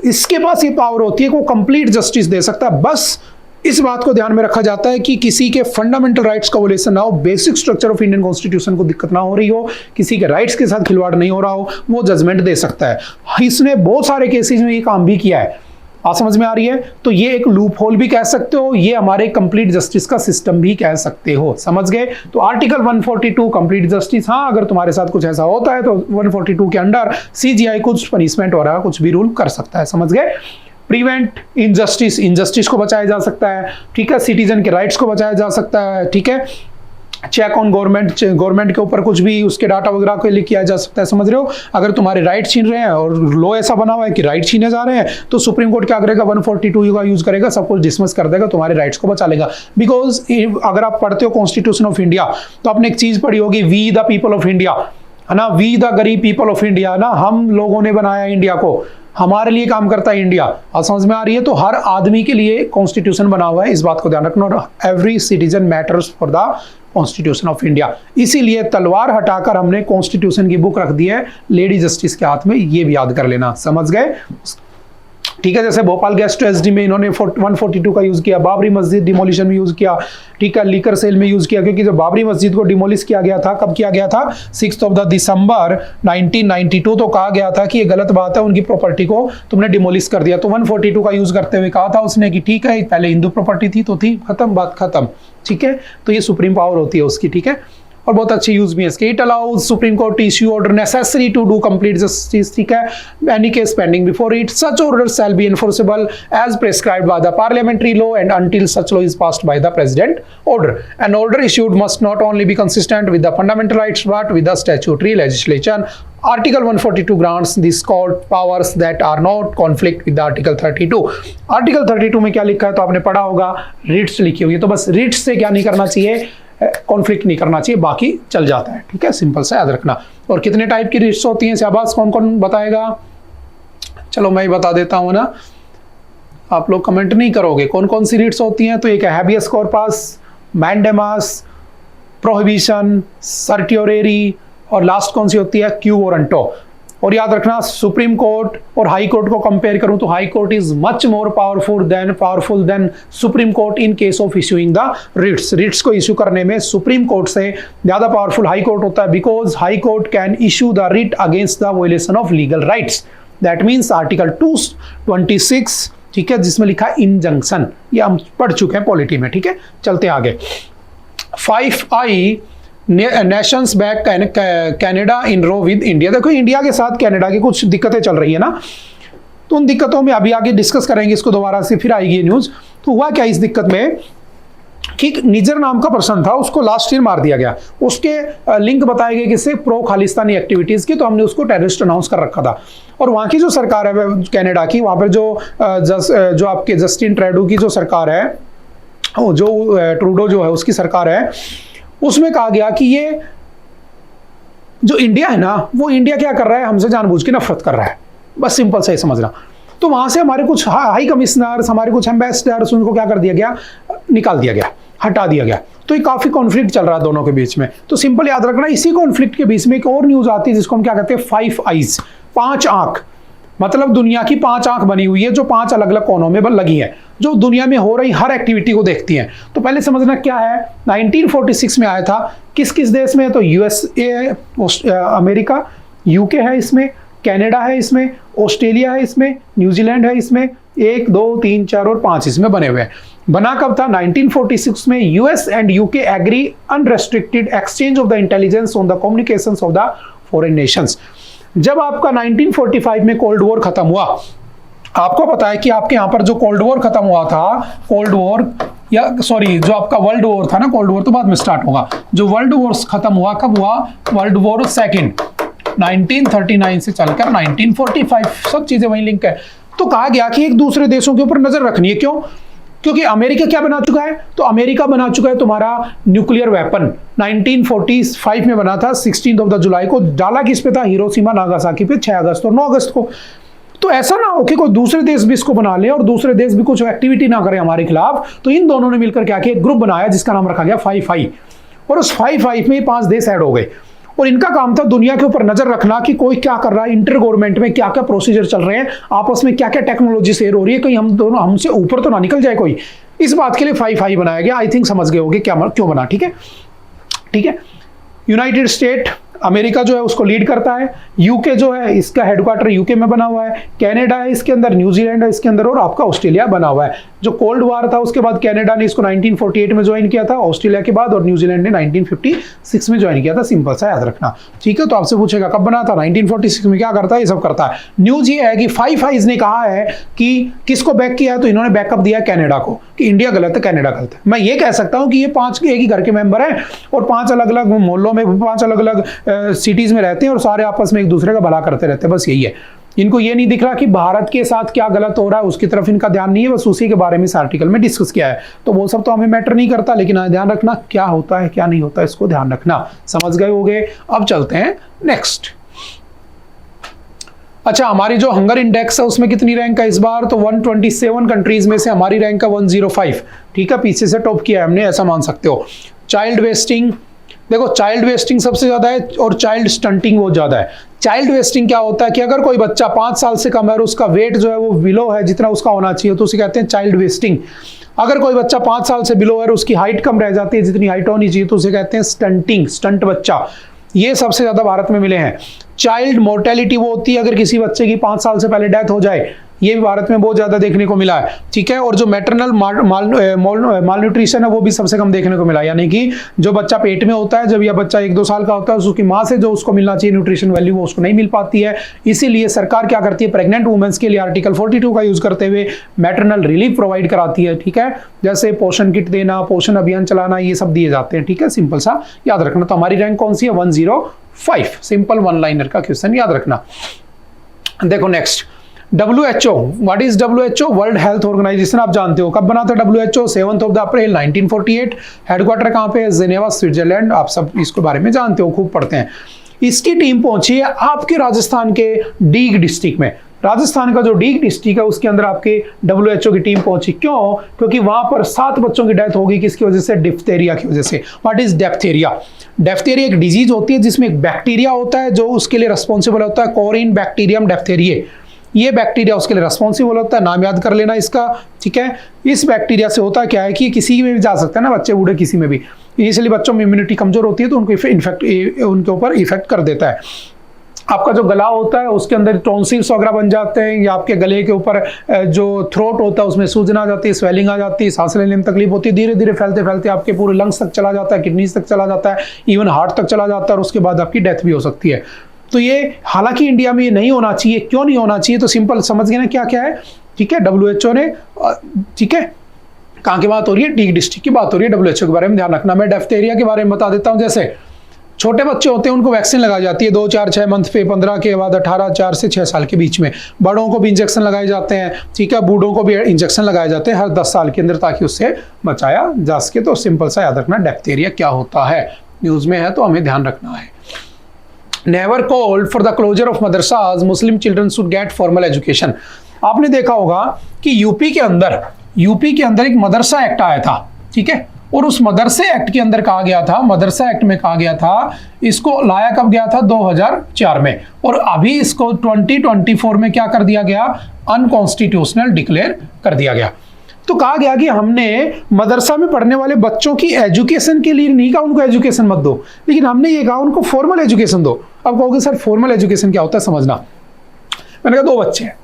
इसके पास ये पावर होती है कि वो कंप्लीट जस्टिस दे सकता है। बस इस बात को ध्यान में रखा जाता है कि किसी के फंडामेंटल राइट्स का वोलेशन ना हो, basic structure of Indian constitution को दिक्कत ना हो रही हो, किसी के राइट्स के साथ खिलवाड़ नहीं हो रहा हो, वो जजमेंट दे सकता है। इसने बहुत सारे केसेस में ये काम भी किया है। आप समझ में आ रही है? तो ये एक लूप होल भी कह सकते हो, ये हमारे कंप्लीट जस्टिस का सिस्टम भी कह सकते हो। समझ गए? तो आर्टिकल 142 कंप्लीट जस्टिस। हाँ, अगर तुम्हारे साथ कुछ ऐसा होता है तो 142 के अंडर सीजीआई कुछ पनिशमेंट हो रहा है, कुछ भी रूल कर सकता है। समझ गए? प्रिवेंट इनजस्टिस, इनजस्टिस को बचाया जा सकता है, ठीक है। सिटीजन के राइट्स को बचाया जा सकता है, ठीक है। चेक ऑन गवर्नमेंट के ऊपर कुछ भी उसके डाटा वगैरह के लिए किया जा सकता है। समझ रहे हो? अगर तुम्हारे राइट छीन रहे हैं और लॉ ऐसा बना हुआ है कि राइट छीने जा रहे हैं, तो सुप्रीम कोर्ट क्या करेगा? 142 का यूज करेगा, सब कुछ डिसमिस कर देगा, तुम्हारे राइट्स को बचा लेगा। बिकॉज अगर आप पढ़ते हो कॉन्स्टिट्यूशन ऑफ इंडिया तो आपने एक चीज पढ़ी होगी, we the people of India, है ना। वी द गरीब पीपल ऑफ इंडिया, ना, हम लोगों ने बनाया इंडिया को, हमारे लिए काम करता है इंडिया। आप समझ में आ रही है? तो हर आदमी के लिए कॉन्स्टिट्यूशन बना हुआ है, इस बात को ध्यान रखना। और every citizen matters for the constitution of India. इसीलिए तलवार हटाकर हमने कॉन्स्टिट्यूशन की बुक रख दी है लेडी जस्टिस के हाथ में, ये भी याद कर लेना। समझ गए? ठीक है। जैसे भोपाल गैस ट्रेजेडी में इन्होंने 142 का यूज किया, बाबरी मस्जिद डिमोलिशन में यूज किया, ठीक है, लीकर सेल में यूज किया, क्योंकि जब बाबरी मस्जिद को डिमोलिश किया गया था, कब किया गया था? 6 दिसंबर 1992। तो कहा गया था कि ये गलत बात है, उनकी प्रॉपर्टी को तुमने डिमोलिश कर दिया। तो 142 का यूज करते हुए कहा था उसने कि ठीक है, पहले हिंदू प्रॉपर्टी थी तो थी, खत्म, बात खत्म। ठीक है, तो ये सुप्रीम पावर होती है उसकी। ठीक है, और बहुत अच्छी यूज भी है इसके। It allows Supreme Court issue order necessary to do complete justice, ठीक है, any case pending before it, such order shall be enforceable as prescribed by the parliamentary law and until such law is passed by the president order. An order issued must not only be consistent with the fundamental rights but with the statutory legislation. Article 142 grants this court powers that are not conflict with the Article 32. Article 32 में क्या लिखा है तो आपने पढ़ा होगा, Ritz लिखी होगी। तो बस रिट्स से क्या नहीं करना चाहिए? कॉन्फ्लिक्ट नहीं करना चाहिए, बाकी चल जाता है। ठीक है, सिंपल सा याद रखना। और कितने टाइप की रिट्स होती हैं शाबाश, कौन कौन बताएगा? चलो मैं ही बता देता हूं ना, आप लोग कमेंट नहीं करोगे। कौन कौन सी रिट्स होती हैं? तो एक है habeas corpus, mandamus, prohibition, certiorari, और लास्ट कौन सी होती है? Quo warranto. और याद रखना, सुप्रीम कोर्ट और हाई कोर्ट को कंपेयर करूं तो High Court is much more powerful than Supreme Court in case of issuing the writs. Writs को इश्यू करने में सुप्रीम कोर्ट से ज्यादा पावरफुल हाई कोर्ट होता है, because high court can issue the writ against the violation of legal rights. That means article 226, ठीक है, जिसमें लिखा इंजंक्शन, ये हम पढ़ चुके हैं पॉलिटी में। ठीक है, चलते आगे। 5I nations back Canada in row with India. देखो, इंडिया के साथ कनाडा की कुछ दिक्कतें चल रही है ना, तो उन दिक्कतों में अभी आगे डिस्कस करेंगे इसको, दोबारा से फिर आएगी न्यूज। तो हुआ क्या इस दिक्कत में कि निजर नाम का पर्सन था, उसको लास्ट ईयर मार दिया गया। उसके लिंक बताए गए किससे? प्रो खालिस्तानी एक्टिविटीज के, तो हमने उसको टेररिस्ट अनाउंस कर रखा था। और वहाँ की जो सरकार है कनाडा की, वहाँ पर जो आपके जस्टिन ट्रूडो की जो सरकार है, जो ट्रूडो जो है उसकी सरकार है, उसमें कहा गया कि ये जो इंडिया है ना, वो इंडिया क्या कर रहा है? हमसे जानबूझ के नफरत कर रहा है। बस सिंपल से ही समझना। तो वहां से हमारे कुछ हाई कमिश्नर्स, हमारे कुछ एम्बेसडर्स, उनको क्या कर दिया गया? निकाल दिया गया, हटा दिया गया। तो ये काफी कॉन्फ्लिक्ट चल रहा है दोनों के बीच में। तो सिंपल याद रखना, इसी कॉन्फ्लिक्ट के बीच में एक और न्यूज आती है जिसको हम क्या कहते हैं? 5 आईज, 5 आंख। मतलब दुनिया की 5 आंख बनी हुई है जो 5 अलग अलग कोनों में लगी है, जो दुनिया में हो रही हर एक्टिविटी को देखती हैं। तो पहले समझना क्या है। 1946 में आया था। किस किस देश में? तो यूएसए है, अमेरिका, यूके है इसमें, कनाडा है इसमें, ऑस्ट्रेलिया है इसमें, न्यूजीलैंड है इसमें, 1 2 3 4 और 5 इसमें बने हुए हैं। बना कब था? 1946 में। US and UK agree unrestricted exchange of the intelligence on the communications of the foreign nations. जब आपका 1945 में कोल्ड वॉर खत्म हुआ, आपको पता है कि आपके यहाँ पर जो कोल्ड वॉर खत्म हुआ था, कोल्ड वॉर या सॉरी जो आपका वर्ल्ड वॉर था ना, कोल्ड वॉर तो बाद में स्टार्ट होगा। जो वर्ल्ड वॉर खत्म हुआ कब हुआ? वर्ल्ड वॉर सेकेंड 1939 से चलकर 1945, सब चीजें वही लिंक है। तो कहा गया कि एक दूसरे देशों के ऊपर नजर रखनी है। क्यों? क्योंकि अमेरिका क्या बना चुका है, तो अमेरिका बना चुका है तुम्हारा न्यूक्लियर वेपन 1945 में बना था, 16 ऑफ द जुलाई को डाला किस पे था, हिरोशिमा नागासाकी पे 6 अगस्त और 9 अगस्त को। तो ऐसा ना हो कि कोई दूसरे देश भी इसको बना ले और दूसरे देश भी कुछ एक्टिविटी ना करे हमारे खिलाफ, तो इन दोनों ने मिलकर क्या किया, एक ग्रुप बनाया जिसका नाम रखा गया 5-5, और उस 5-5 में 5 देश ऐड हो गए और इनका काम था दुनिया के ऊपर नजर रखना कि कोई क्या कर रहा है, इंटर गवर्नमेंट में क्या क्या प्रोसीजर चल रहे हैं, आपस में क्या क्या टेक्नोलॉजी शेयर हो रही है, कहीं हम दोनों हमसे ऊपर तो ना निकल जाए कोई। इस बात के लिए 5-5 बनाया गया। आई थिंक समझ गए होंगे क्या क्यों बना। ठीक है, ठीक है। यूनाइटेड स्टेट अमेरिका जो है उसको लीड करता है, यूके जो है इसका हेडक्वार्टर यूके में बना हुआ है, कनाडा है इसके अंदर, न्यूजीलैंड है इसके अंदर और आपका ऑस्ट्रेलिया बना हुआ है। जो कोल्ड वार था उसके बाद कनाडा ने इसको 1948 में ज्वाइन किया था ऑस्ट्रेलिया के बाद, और न्यूजीलैंड ने 1956 में ज्वाइन किया था। सिंपल सा याद रखना। ठीक है, तो आपसे पूछेगा कब बना था, 1946 में। क्या करता है, ये सब करता है। न्यूज ये है कि 5-5 ने कहा है कि किसको बैक किया है, तो इन्होंने बैकअप दिया कनाडा को कि इंडिया गलत है, कनाडा गलत है। मैं ये कह सकता हूं कि ये 5 एक ही घर के मेंबर हैं और 5 अलग अलग मोहल्लों में 5 अलग अलग सिटीज में रहते हैं और सारे आपस में एक दूसरे का भला करते रहते हैं, बस यही है। इनको ये नहीं दिख रहा कि भारत के साथ क्या गलत हो रहा है, उसकी तरफ इनका ध्यान नहीं है, बस उसी के बारे में इस आर्टिकल में डिस्कस किया है। तो वो सब तो हमें मैटर नहीं करता, लेकिन ध्यान रखना क्या होता है क्या नहीं होता, इसको ध्यान रखना। समझ गए होंगे। अब चलते हैं नेक्स्ट। अच्छा, हमारी जो हंगर इंडेक्स है उसमें कितनी रैंक है इस बार, तो 127 कंट्रीज में से हमारी रैंक है 105। ठीक है, पीछे से टॉप किया है हमने, ऐसा मान सकते हो। चाइल्ड वेस्टिंग, देखो चाइल्ड वेस्टिंग सबसे ज्यादा है और चाइल्ड स्टंटिंग बहुत ज्यादा है। चाइल्ड वेस्टिंग क्या होता है कि अगर कोई बच्चा 5 साल से कम है और उसका वेट जो है वो बिलो है जितना उसका होना चाहिए, तो उसे कहते हैं चाइल्ड वेस्टिंग। अगर कोई बच्चा 5 साल से बिलो है और उसकी हाइट कम रह जाती है जितनी हाइट होनी चाहिए, तो उसे कहते हैं स्टंटिंग, स्टंट बच्चा। ये सबसे ज्यादा भारत में मिले हैं। चाइल्ड मोर्टेलिटी वो होती है अगर किसी बच्चे की 5 साल से पहले डेथ हो जाए, ये भी भारत में बहुत ज्यादा देखने को मिला है। ठीक है, और जो मैटरनल माल न्यूट्रिशन है वो भी सबसे कम देखने को मिला, यानी कि जो बच्चा पेट में होता है, जब यह बच्चा 1-2 साल का होता है, उसकी माँ से जो उसको मिलना चाहिए न्यूट्रिशन वैल्यू वो उसको नहीं मिल पाती है। इसीलिए सरकार क्या करती है, प्रेग्नेंट वुमेन्स के लिए आर्टिकल 42 का यूज करते हुए मैटरनल रिलीफ प्रोवाइड कराती है। ठीक है, जैसे पोषण किट देना, पोषण अभियान चलाना, ये सब दिए जाते हैं। ठीक है, सिंपल सा याद रखना। तो हमारी रैंक कौन सी है, 105। सिंपल 1 लाइनर का क्वेश्चन याद रखना। देखो next, WHO, what is WHO? World Health Organisation. आप जानते हो कब बना था WHO, 7 अप्रैल 1948। हेडक्वार्टर कहाँ पे है, जेनेवा स्विट्जरलैंड। आप सब इसके बारे में जानते हो, खूब पढ़ते हैं। इसकी टीम पहुंची है आपके राजस्थान के डीग डिस्ट्रिक्ट में। राजस्थान का जो डीग डिस्ट्रिक्ट है उसके अंदर आपके WHO की टीम पहुंची। क्यों? क्योंकि वहां पर 7 बच्चों की डेथ होगी। किसकी वजह से? डिप्थेरिया की वजह से। What is diphtheria? डिप्थेरिया एक डिजीज होती है जिसमें एक बैक्टीरिया होता है जो उसके लिए रिस्पॉन्सिबल होता है, कोरिन बैक्टीरियम डिप्थेरिये। ये बैक्टीरिया उसके लिए रिस्पॉन्सिबल होता है, नाम याद कर लेना इसका। ठीक है, इस बैक्टीरिया से होता क्या है कि किसी में भी जा सकता है ना, बच्चे बूढ़े किसी में भी, इसलिए बच्चों में इम्यूनिटी कमजोर होती है तो उनके ऊपर इफेक्ट कर देता है। आपका जो गला होता है उसके अंदर टॉन्सिल्स वगैरह बन जाते हैं, या आपके गले के ऊपर जो थ्रोट होता है उसमें सूजन आ जाती है, स्वेलिंग आ जाती है, सांस लेने में तकलीफ होती है। धीरे धीरे फैलते फैलते आपके पूरे लंग्स तक चला जाता है, किडनीज तक चला जाता है, इवन हार्ट तक चला जाता है और उसके बाद आपकी डेथ भी हो सकती है। तो ये हालांकि इंडिया में ये नहीं होना चाहिए। क्यों नहीं होना चाहिए? तो सिंपल समझ गए ना क्या क्या है। ठीक है, WHO ने, ठीक है, कहाँ की बात हो रही है, डीग डिस्ट्रिक्ट की बात हो रही है। WHO के बारे में ध्यान रखना। मैं डिप्थेरिया के बारे में बता देता हूँ। जैसे छोटे बच्चे होते हैं उनको वैक्सीन लगाई जाती है 2, 4, 6 मंथ पे, 15 के बाद 18, 4 से 6 साल के बीच में। बड़ों को भी इंजेक्शन लगाए जाते हैं। ठीक है, बूढ़ों को भी इंजेक्शन लगाए जाते हैं हर 10 साल के अंदर, ताकि उससे बचाया जा सके। तो सिंपल सा याद रखना डिप्थेरिया क्या होता है, न्यूज में है तो हमें ध्यान रखना है। Never called for the closure of madrasas, Muslim children should get formal education. आपने देखा होगा कि यूपी के अंदर एक मदरसा एक्ट आया था। ठीक है, और उस मदरसे एक्ट के अंदर कहा गया था, मदरसा एक्ट में कहा गया था, इसको लाया कब गया था, 2004 में, और अभी इसको 2024 में क्या कर दिया गया, अनकॉन्स्टिट्यूशनल डिक्लेयर कर दिया गया। तो कहा गया कि हमने मदरसा में पढ़ने वाले बच्चों की एजुकेशन के लिए नहीं कहा उनको एजुकेशन मत दो, लेकिन हमने ये कहा उनको फॉर्मल एजुकेशन दो। अब कहोगे सर फॉर्मल एजुकेशन क्या होता है, समझना। मैंने कहा 2 बच्चे हैं,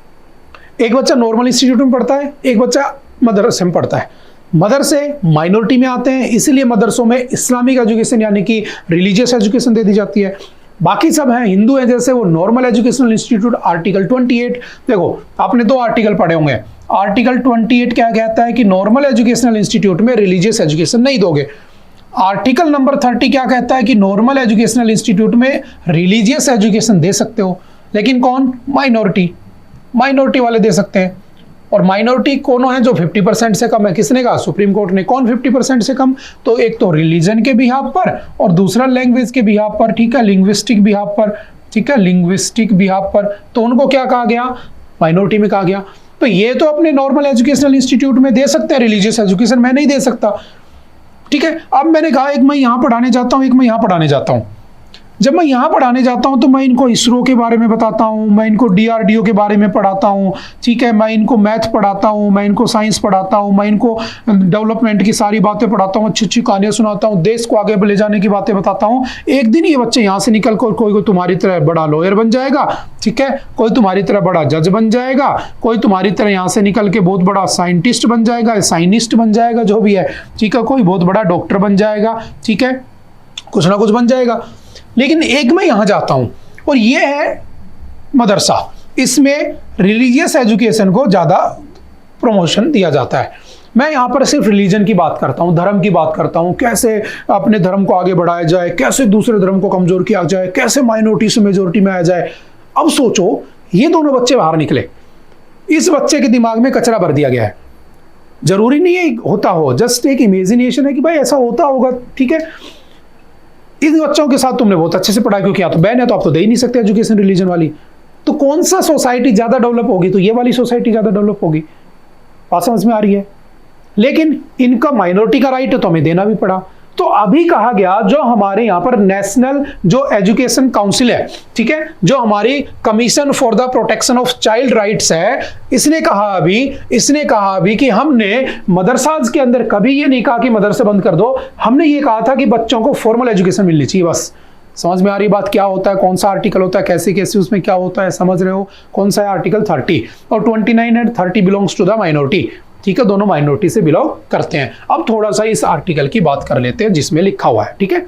एक बच्चा नॉर्मल इंस्टीट्यूट में पढ़ता है, एक बच्चा मदरसे में पढ़ता है। मदरसे माइनॉरिटी में आते हैं, इसलिए मदरसों में इस्लामिक एजुकेशन यानी कि रिलीजियस एजुकेशन दे दी जाती है। बाकी सब हैं हिंदू हैं, जैसे वो नॉर्मल एजुकेशनल इंस्टीट्यूट। आर्टिकल 28, देखो आपने 2 आर्टिकल पढ़े होंगे। आर्टिकल 28 क्या कहता है कि नॉर्मल एजुकेशनल इंस्टीट्यूट में रिलीजियस एजुकेशन नहीं दोगे। आर्टिकल नंबर 30 क्या कहता है कि नॉर्मल एजुकेशनल इंस्टीट्यूट में रिलीजियस एजुकेशन दे सकते हो, लेकिन कौन, माइनॉरिटी वाले दे सकते हैं। और माइनॉरिटी कौन है जो 50% से कम है? किसने कहा? सुप्रीम कोर्ट ने। कौन 50% से कम? तो एक तो रिलीजन के बिहाफ पर और दूसरा लैंग्वेज के बिहाफ पर, ठीक है, लिंग्विस्टिक बिहाफ पर, ठीक है, लिंग्विस्टिक बिहाफ पर। तो उनको क्या कहा गया? माइनॉरिटी में कहा गया। तो ये तो अपने नॉर्मल एजुकेशनल इंस्टीट्यूट में दे सकते हैं रिलीजियस एजुकेशन, मैं नहीं दे सकता, ठीक है। अब मैंने कहा एक मैं यहां पढ़ाने जाता हूं, एक मैं यहां पढ़ाने जाता हूं। जब मैं यहाँ पढ़ाने जाता हूँ तो मैं इनको इसरो के बारे में बताता हूँ, मैं इनको DRDO के बारे में पढ़ाता हूँ, ठीक है, मैं इनको मैथ पढ़ाता हूँ, मैं इनको साइंस पढ़ाता हूँ, मैं इनको डेवलपमेंट की सारी बातें पढ़ाता हूँ, अच्छी अच्छी कहानियाँ सुनाता हूँ, देश को आगे ले जाने की बातें बताता हूँ। एक दिन ये बच्चे यहाँ से निकल कर कोई तुम्हारी तरह बड़ा लॉयर बन जाएगा, ठीक है, कोई तुम्हारी तरह बड़ा जज बन जाएगा, कोई तुम्हारी तरह यहाँ से निकल के बहुत बड़ा साइंटिस्ट बन जाएगा, साइंटिस्ट बन जाएगा, जो भी है, ठीक है, कोई बहुत बड़ा डॉक्टर बन जाएगा, ठीक है, कुछ ना कुछ बन जाएगा। लेकिन एक मैं यहां जाता हूं और ये है मदरसा, इसमें रिलीजियस एजुकेशन को ज्यादा प्रमोशन दिया जाता है। मैं यहां पर सिर्फ रिलीजन की बात करता हूं, धर्म की बात करता हूं, कैसे अपने धर्म को आगे बढ़ाया जाए, कैसे दूसरे धर्म को कमजोर किया जाए, कैसे माइनॉरिटी से मेजोरिटी में आया जाए। अब सोचो ये दोनों बच्चे बाहर निकले, इस बच्चे के दिमाग में कचरा भर दिया गया है। जरूरी नहीं है होता हो, जस्ट एक इमेजिनेशन है कि भाई ऐसा होता होगा, ठीक है। इन बच्चों के साथ तुमने बहुत अच्छे से पढ़ाई क्यों किया, तो बैन है तो आप तो दे ही नहीं सकते एजुकेशन रिलीजन वाली। तो कौन सा सोसाइटी ज्यादा डेवलप होगी? तो ये वाली सोसाइटी ज्यादा डेवलप होगी। बात समझ में आ रही है? लेकिन इनका माइनॉरिटी का राइट है तो हमें देना भी पड़ा। तो अभी कहा गया जो हमारे यहाँ पर नेशनल जो एजुकेशन काउंसिल है, ठीक है, जो हमारी commission for the protection of child rights है, इसने कहा अभी कि हमने मदरसाज के अंदर कभी ये नहीं कहा कि मदरसे बंद कर दो, हमने ये कहा था कि बच्चों को फॉर्मल एजुकेशन मिलनी चाहिए। बस समझ में आ रही बात क्या होता है, कौन सा आर्टिकल होता है, कैसे कैसे उसमें क्या होता है, समझ रहे हो? कौन सा है? आर्टिकल 30 और 29 and 30 belongs to the minority, ठीक है, दोनों माइनॉरिटी से बिलोंग करते हैं। अब थोड़ा सा इस आर्टिकल की बात कर लेते हैं जिसमें लिखा हुआ है, ठीक है।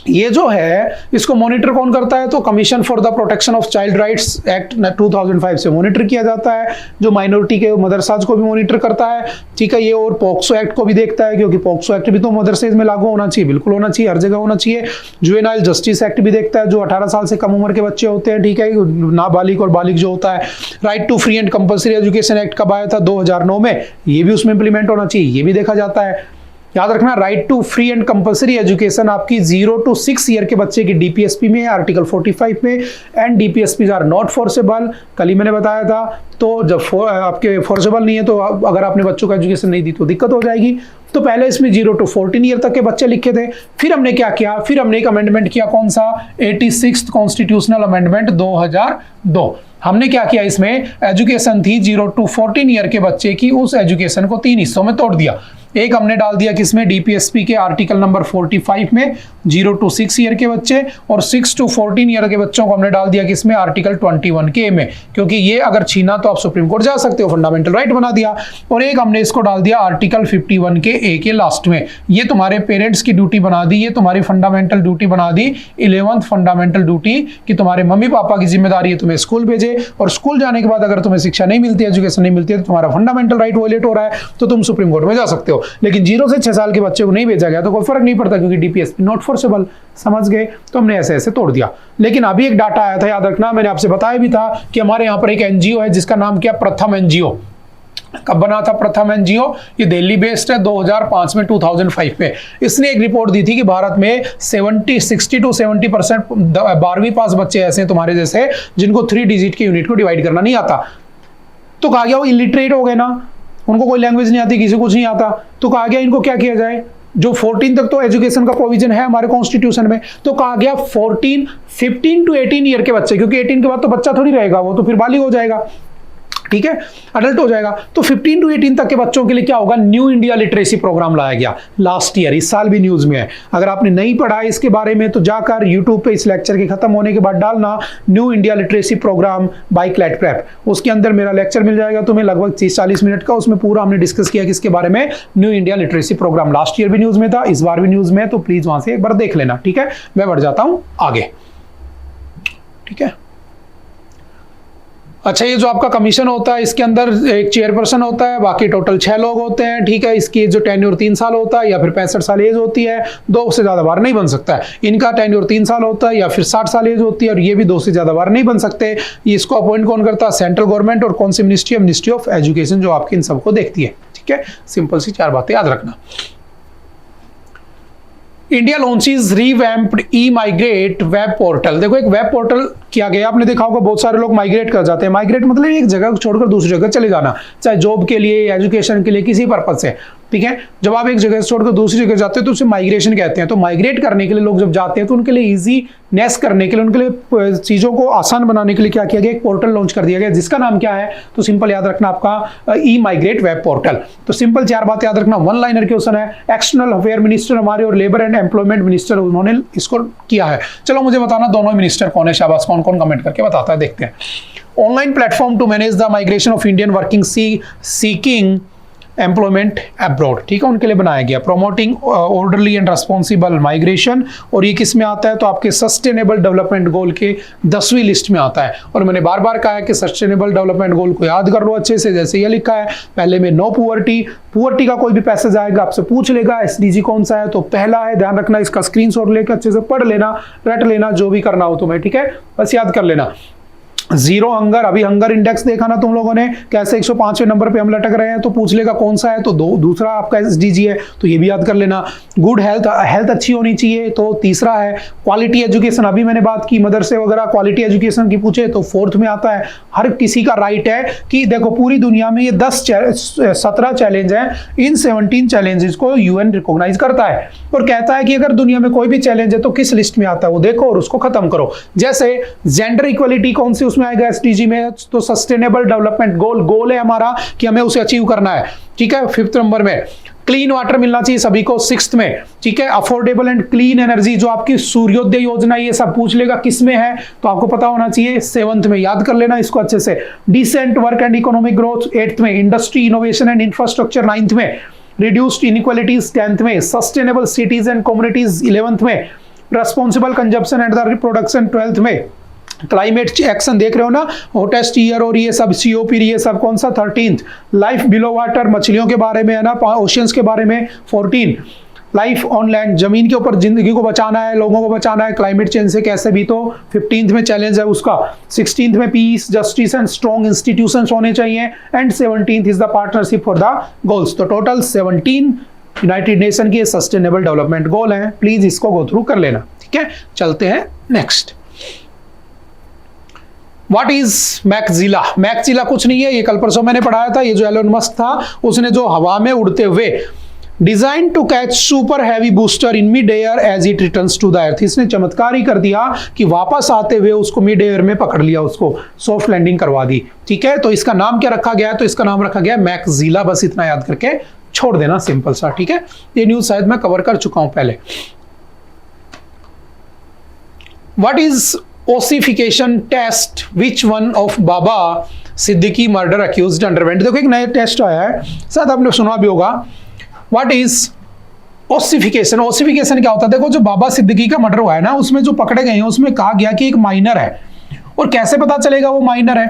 ये जो है इसको मॉनिटर कौन करता है? तो commission for the protection of child rights act 2005 से मॉनिटर किया जाता है, जो माइनॉरिटी के मदरसाज को भी मॉनिटर करता है, ठीक है ये, और पॉक्सो एक्ट को भी देखता है, क्योंकि पॉक्सो एक्ट भी तो मदरसे में लागू होना चाहिए, बिल्कुल होना चाहिए, हर जगह होना चाहिए। जुवेनाइल जस्टिस एक्ट भी देखता है, जो 18 साल से कम उम्र के बच्चे होते हैं, ठीक है, नाबालिग और बालिग जो होता है। Right to free and compulsory education act कब आया था? 2009 में, ये भी उसमें इंप्लीमेंट होना चाहिए, ये भी देखा जाता है। याद रखना, right to free and compulsory education आपकी 0 to 6 ईयर के बच्चे की डीपीएसपी में, आर्टिकल 45 में, and DPSP are not forceable. कल ही मैंने बताया था। तो जब आपके फोर्सेबल नहीं है तो अगर आपने बच्चों को एजुकेशन नहीं दी तो दिक्कत हो जाएगी। तो पहले इसमें 0 to 14 ईयर तक के बच्चे लिखे थे। फिर हमने क्या किया? फिर हमने एक अमेंडमेंट किया, कौन सा? 86th constitutional amendment 2002। हमने क्या किया? इसमें एजुकेशन थी 0 to 14 ईयर के बच्चे की, उस एजुकेशन को 3 हिस्सों में तोड़ दिया। एक हमने डाल दिया किसमें? डीपीएसपी के आर्टिकल नंबर 45 में 0 to 6 ईयर के बच्चे, और 6 to 14 ईयर के बच्चों को हमने डाल दिया किसमें? आर्टिकल 21 के में, क्योंकि ये अगर छीना तो आप सुप्रीम कोर्ट जा सकते हो, फंडामेंटल राइट बना दिया। और एक हमने इसको डाल दिया आर्टिकल 51 के ए के लास्ट में। ये तुम्हारे पेरेंट्स की ड्यूटी बना दी, ये तुम्हारी फंडामेंटल ड्यूटी बना दी, 11th फंडामेंटल ड्यूटी, कि तुम्हारे मम्मी पापा की जिम्मेदारी है तुम्हें स्कूल भेजे, और स्कूल जाने के बाद अगर तुम्हें शिक्षा नहीं मिलती, एजुकेशन नहीं मिलती है, तो तुम्हारा फंडामेंटल राइट वायलेट हो रहा है, तो तुम सुप्रीम कोर्ट में जा सकते हो। लेकिन 0 से 6 साल के बच्चे को नहीं भेजा गया तो कोई फर्क नहीं पड़ता, क्योंकि डीपीएसपी नॉट फोर्सेबल। समझ गए? तो हमने ऐसे ऐसे तोड़ दिया। लेकिन अभी एक डाटा आया था, याद रखना, मैंने आपसे बताया भी था कि हमारे यहाँ पर एक एनजीओ है जिसका नाम क्या? प्रथम एनजीओ। कब बना था प्रथम एनजीओ? ये दिल्ली बेस्ड है, 2005 में, 2005 में। इसने एक रिपोर्ट दी थी कि भारत में 60 to 70% 12वीं पास बच्चे ऐसे हैं तुम्हारे जैसे, जिनको 3 डिजिट के यूनिट को डिवाइड करना नहीं आता। तो कहा गया वो इलिटरेट हो गए ना, उनको कोई लैंग्वेज नहीं आती, किसी को कुछ नहीं आता। तो कहा गया इनको क्या किया जाए? जो 14 तक तो एजुकेशन का प्रोविजन है हमारे कॉन्स्टिट्यूशन में, तो कहा गया 15 to 18 ईयर के बच्चे, क्योंकि 18 के बाद तो बच्चा थोड़ी रहेगा, वो तो फिर बालिग हो जाएगा, ठीक है, अडल्ट हो जाएगा। तो 15 to 18 तक के बच्चों के लिए क्या होगा? न्यू इंडिया लिटरेसी प्रोग्राम लाया गया लास्ट ईयर, इस साल भी न्यूज में है। अगर आपने नहीं पढ़ा इसके बारे में तो जाकर यूट्यूब पे इस लेक्चर के खत्म होने के बाद डालना new India literacy programme by CLAT prep, उसके अंदर मेरा लेक्चर मिल जाएगा तुम्हें, लगभग 30-40 मिनट का। उसमें पूरा हमने डिस्कस किया किसके बारे में? New India literacy programme. Last year भी न्यूज में था, इस बार भी न्यूज में है, तो प्लीज वहां से एक बार देख लेना, ठीक है। मैं बढ़ जाता हूं आगे, ठीक है। अच्छा, ये जो आपका कमीशन होता है इसके अंदर एक चेयरपर्सन होता है, बाकी टोटल 6 लोग होते हैं, ठीक है। इसकी जो टेन्योर 3 साल होता है या फिर 65 साल एज होती है, 2 से ज़्यादा बार नहीं बन सकता है। इनका टेन्योर 3 साल होता है या फिर 60 साल एज होती है, और ये भी 2 से ज़्यादा बार नहीं बन सकते। इसको अपॉइंट कौन करता है? Central government. और कौन सी मिनिस्ट्री? मिनिस्ट्री ऑफ एजुकेशन, जो आपकी इन सबको देखती है, ठीक है। सिंपल सी 4 बातें याद रखना। इंडिया लॉन्चेस रीवैम्प्ड ई माइग्रेट वेब पोर्टल। देखो, एक वेब पोर्टल किया गया, आपने देखा होगा बहुत सारे लोग माइग्रेट कर जाते हैं। माइग्रेट मतलब एक जगह छोड़कर दूसरी जगह चले जाना, चाहे जॉब के लिए, एजुकेशन के लिए, किसी पर्पज से, ठीक है। जब आप एक जगह से छोड़कर दूसरी जगह जाते हैं तो उसे माइग्रेशन कहते हैं। तो माइग्रेट करने के लिए लोग जब जाते हैं तो उनके लिए ईजीनेस करने के लिए, उनके लिए चीज़ों को आसान बनाने के लिए क्या किया गया? एक पोर्टल लॉन्च कर दिया गया, जिसका नाम क्या है? तो सिंपल याद रखना आपका ई माइग्रेट वेब पोर्टल। तो सिंपल 4 बात याद रखना। 1 लाइनर क्वेश्चन है। एक्सटर्नल अफेयर मिनिस्टर हमारे और लेबर एंड एम्प्लॉयमेंट मिनिस्टर, उन्होंने इसको किया है। चलो मुझे बताना दोनों मिनिस्टर कौन है, शाबाश, कौन कौन कमेंट करके बताता है, देखते हैं। Online platform to manage the migration of Indian working seeking employment abroad, ठीक है, उनके लिए बनाया गया। Promoting orderly and responsible migration, और ये किस में आता है? तो आपके सस्टेनेबल डेवलपमेंट गोल के 10वीं लिस्ट में आता है। और मैंने बार बार कहा है कि सस्टेनेबल डेवलपमेंट गोल को याद कर लो अच्छे से। जैसे ये लिखा है पहले में, नो पुअर्टी, पुअर्टी का कोई भी पैसेज आएगा आपसे पूछ लेगा एसडीजी कौन सा है, तो पहला है, ध्यान रखना। इसका स्क्रीनशॉट लेकर अच्छे से पढ़ लेना, रट लेना, जो भी करना हो तुम्हें, ठीक है, बस याद कर लेना। 0 हंगर, अभी हंगर इंडेक्स देखा ना तुम लोगों ने, कैसे 105वें नंबर पे हम लटक रहे हैं, तो पूछ लेगा कौन सा है, तो दूसरा आपका एसडीजी है, तो ये भी याद कर लेना। गुड हेल्थ, हेल्थ अच्छी होनी चाहिए, तो तीसरा है। क्वालिटी एजुकेशन, अभी मैंने बात की मदरसे वगैरह, क्वालिटी एजुकेशन की पूछे तो 4th में आता है। हर किसी का राइट है कि देखो, पूरी दुनिया में ये 17 चैलेंज हैं, इन 17 चैलेंजेस को यूएन रिकॉग्नाइज करता है और कहता है कि अगर दुनिया में कोई भी चैलेंज है तो किस लिस्ट में आता है वो देखो और उसको खत्म करो। जैसे जेंडर इक्वलिटी कौन सी उसमें आएगा एसडीजी में? तो सस्टेनेबल डेवलपमेंट गोल है हमारा कि हमें उसे अचीव करना है, ठीक है। 5th नंबर में क्लीन वाटर मिलना चाहिए सभी को, 6th में, ठीक है। अफोर्डेबल एंड क्लीन एनर्जी, जो आपकी सूर्योदय योजना, ये सब पूछ लेगा किस में है, तो आपको पता होना चाहिए 7th में, याद कर लेना इसको अच्छे से। Decent work and economic growth 8th में, industry innovation and infrastructure 9th में, रिड्यूस्ड इनइक्वालिटीज 10th में, sustainable cities and communities 11th में, responsible consumption and the reproduction 12th में, क्लाइमेट एक्शन देख रहे हो ना, हॉटेस्ट ईयर और ये सब सीओपी, ये सब कौन सा? 13th। लाइफ बिलो वाटर, मछलियों के बारे में है ना, ओशियंस के बारे में 14। लाइफ ऑन लैंड, जमीन के ऊपर जिंदगी को बचाना है, लोगों को बचाना है क्लाइमेट चेंज से कैसे भी, तो 15th में चैलेंज है उसका। 16th में peace, justice and strong institutions होने चाहिए, and 17th is the partnership for the goals. तो टोटल 17 यूनाइटेड नेशन के सस्टेनेबल डेवलपमेंट गोल हैं, प्लीज इसको गो थ्रू कर लेना, ठीक है। चलते हैं next. What is maxilla? Maxilla कुछ नहीं है, ये कल परसों मैंने पढ़ाया था। ये जो एलोन मस्क था, उसने जो हवा में उड़ते हुए design to catch super heavy booster in mid air as it returns to the earth, इसने चमत्कार ही कर दिया कि वापस आते हुए उसको मिड एयर में पकड़ लिया, उसको सॉफ्ट लैंडिंग करवा दी, ठीक है। तो इसका नाम क्या रखा गया? तो इसका नाम रखा गया मैक्सिला, बस इतना याद करके छोड़ देना, सिंपल सा, ठीक है। ये न्यूज शायद मैं कवर कर चुका हूं पहले। What is ossification test, which one of Baba Siddique murder accused underwent? देखो, एक नया टेस्ट आया है, शायद आपने सुना भी होगा। What is ossification? ओसिफिकेशन क्या होता है? देखो, जो बाबा सिद्दीकी का मर्डर हुआ है ना, उसमें जो पकड़े गए हैं उसमें कहा गया कि एक माइनर है, और कैसे पता चलेगा वो माइनर है?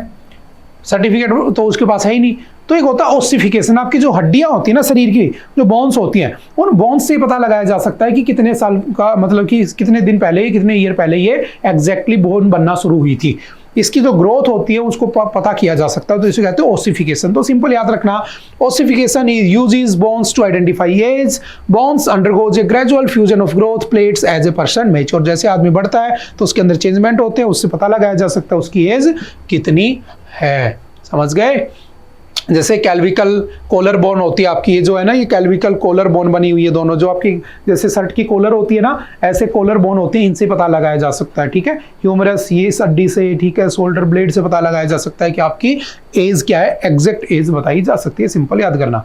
सर्टिफिकेट तो उसके पास है ही नहीं। तो एक होता है ओसिफिकेशन, आपकी जो हड्डियां होती है ना शरीर की, जो बोन्स होती हैं, उन बोन्स से पता लगाया जा सकता है कि कितने साल का, मतलब कि कितने दिन पहले, कितने ईयर पहले ये एग्जैक्टली बोन बनना शुरू हुई थी। इसकी जो ग्रोथ होती है उसको पता किया जा सकता है, तो इसे कहते हैं ओसिफिकेशन। तो सिंपल याद रखना, ossification is uses bones to identify age. Bones undergoes a gradual fusion of growth plates as a person mature. जैसे आदमी बढ़ता है तो उसके अंदर चेंजमेंट होते हैं, उससे पता लगाया जा सकता है उसकी एज कितनी है, समझ गए। जैसे कैल्विकल कॉलर बोन होती है आपकी, ये जो है ना, ये कैल्विकल कॉलर बोन बनी हुई है दोनों, जो आपकी जैसे शर्ट की कॉलर होती है ना, ऐसे कॉलर बोन होती है, इनसे पता लगाया जा सकता है, ठीक है। ह्यूमरस, ये हड्डी से, ठीक है, शोल्डर ब्लेड से पता लगाया जा सकता है कि आपकी एज क्या है, एग्जैक्ट एज बताई जा सकती है, सिंपल याद करना।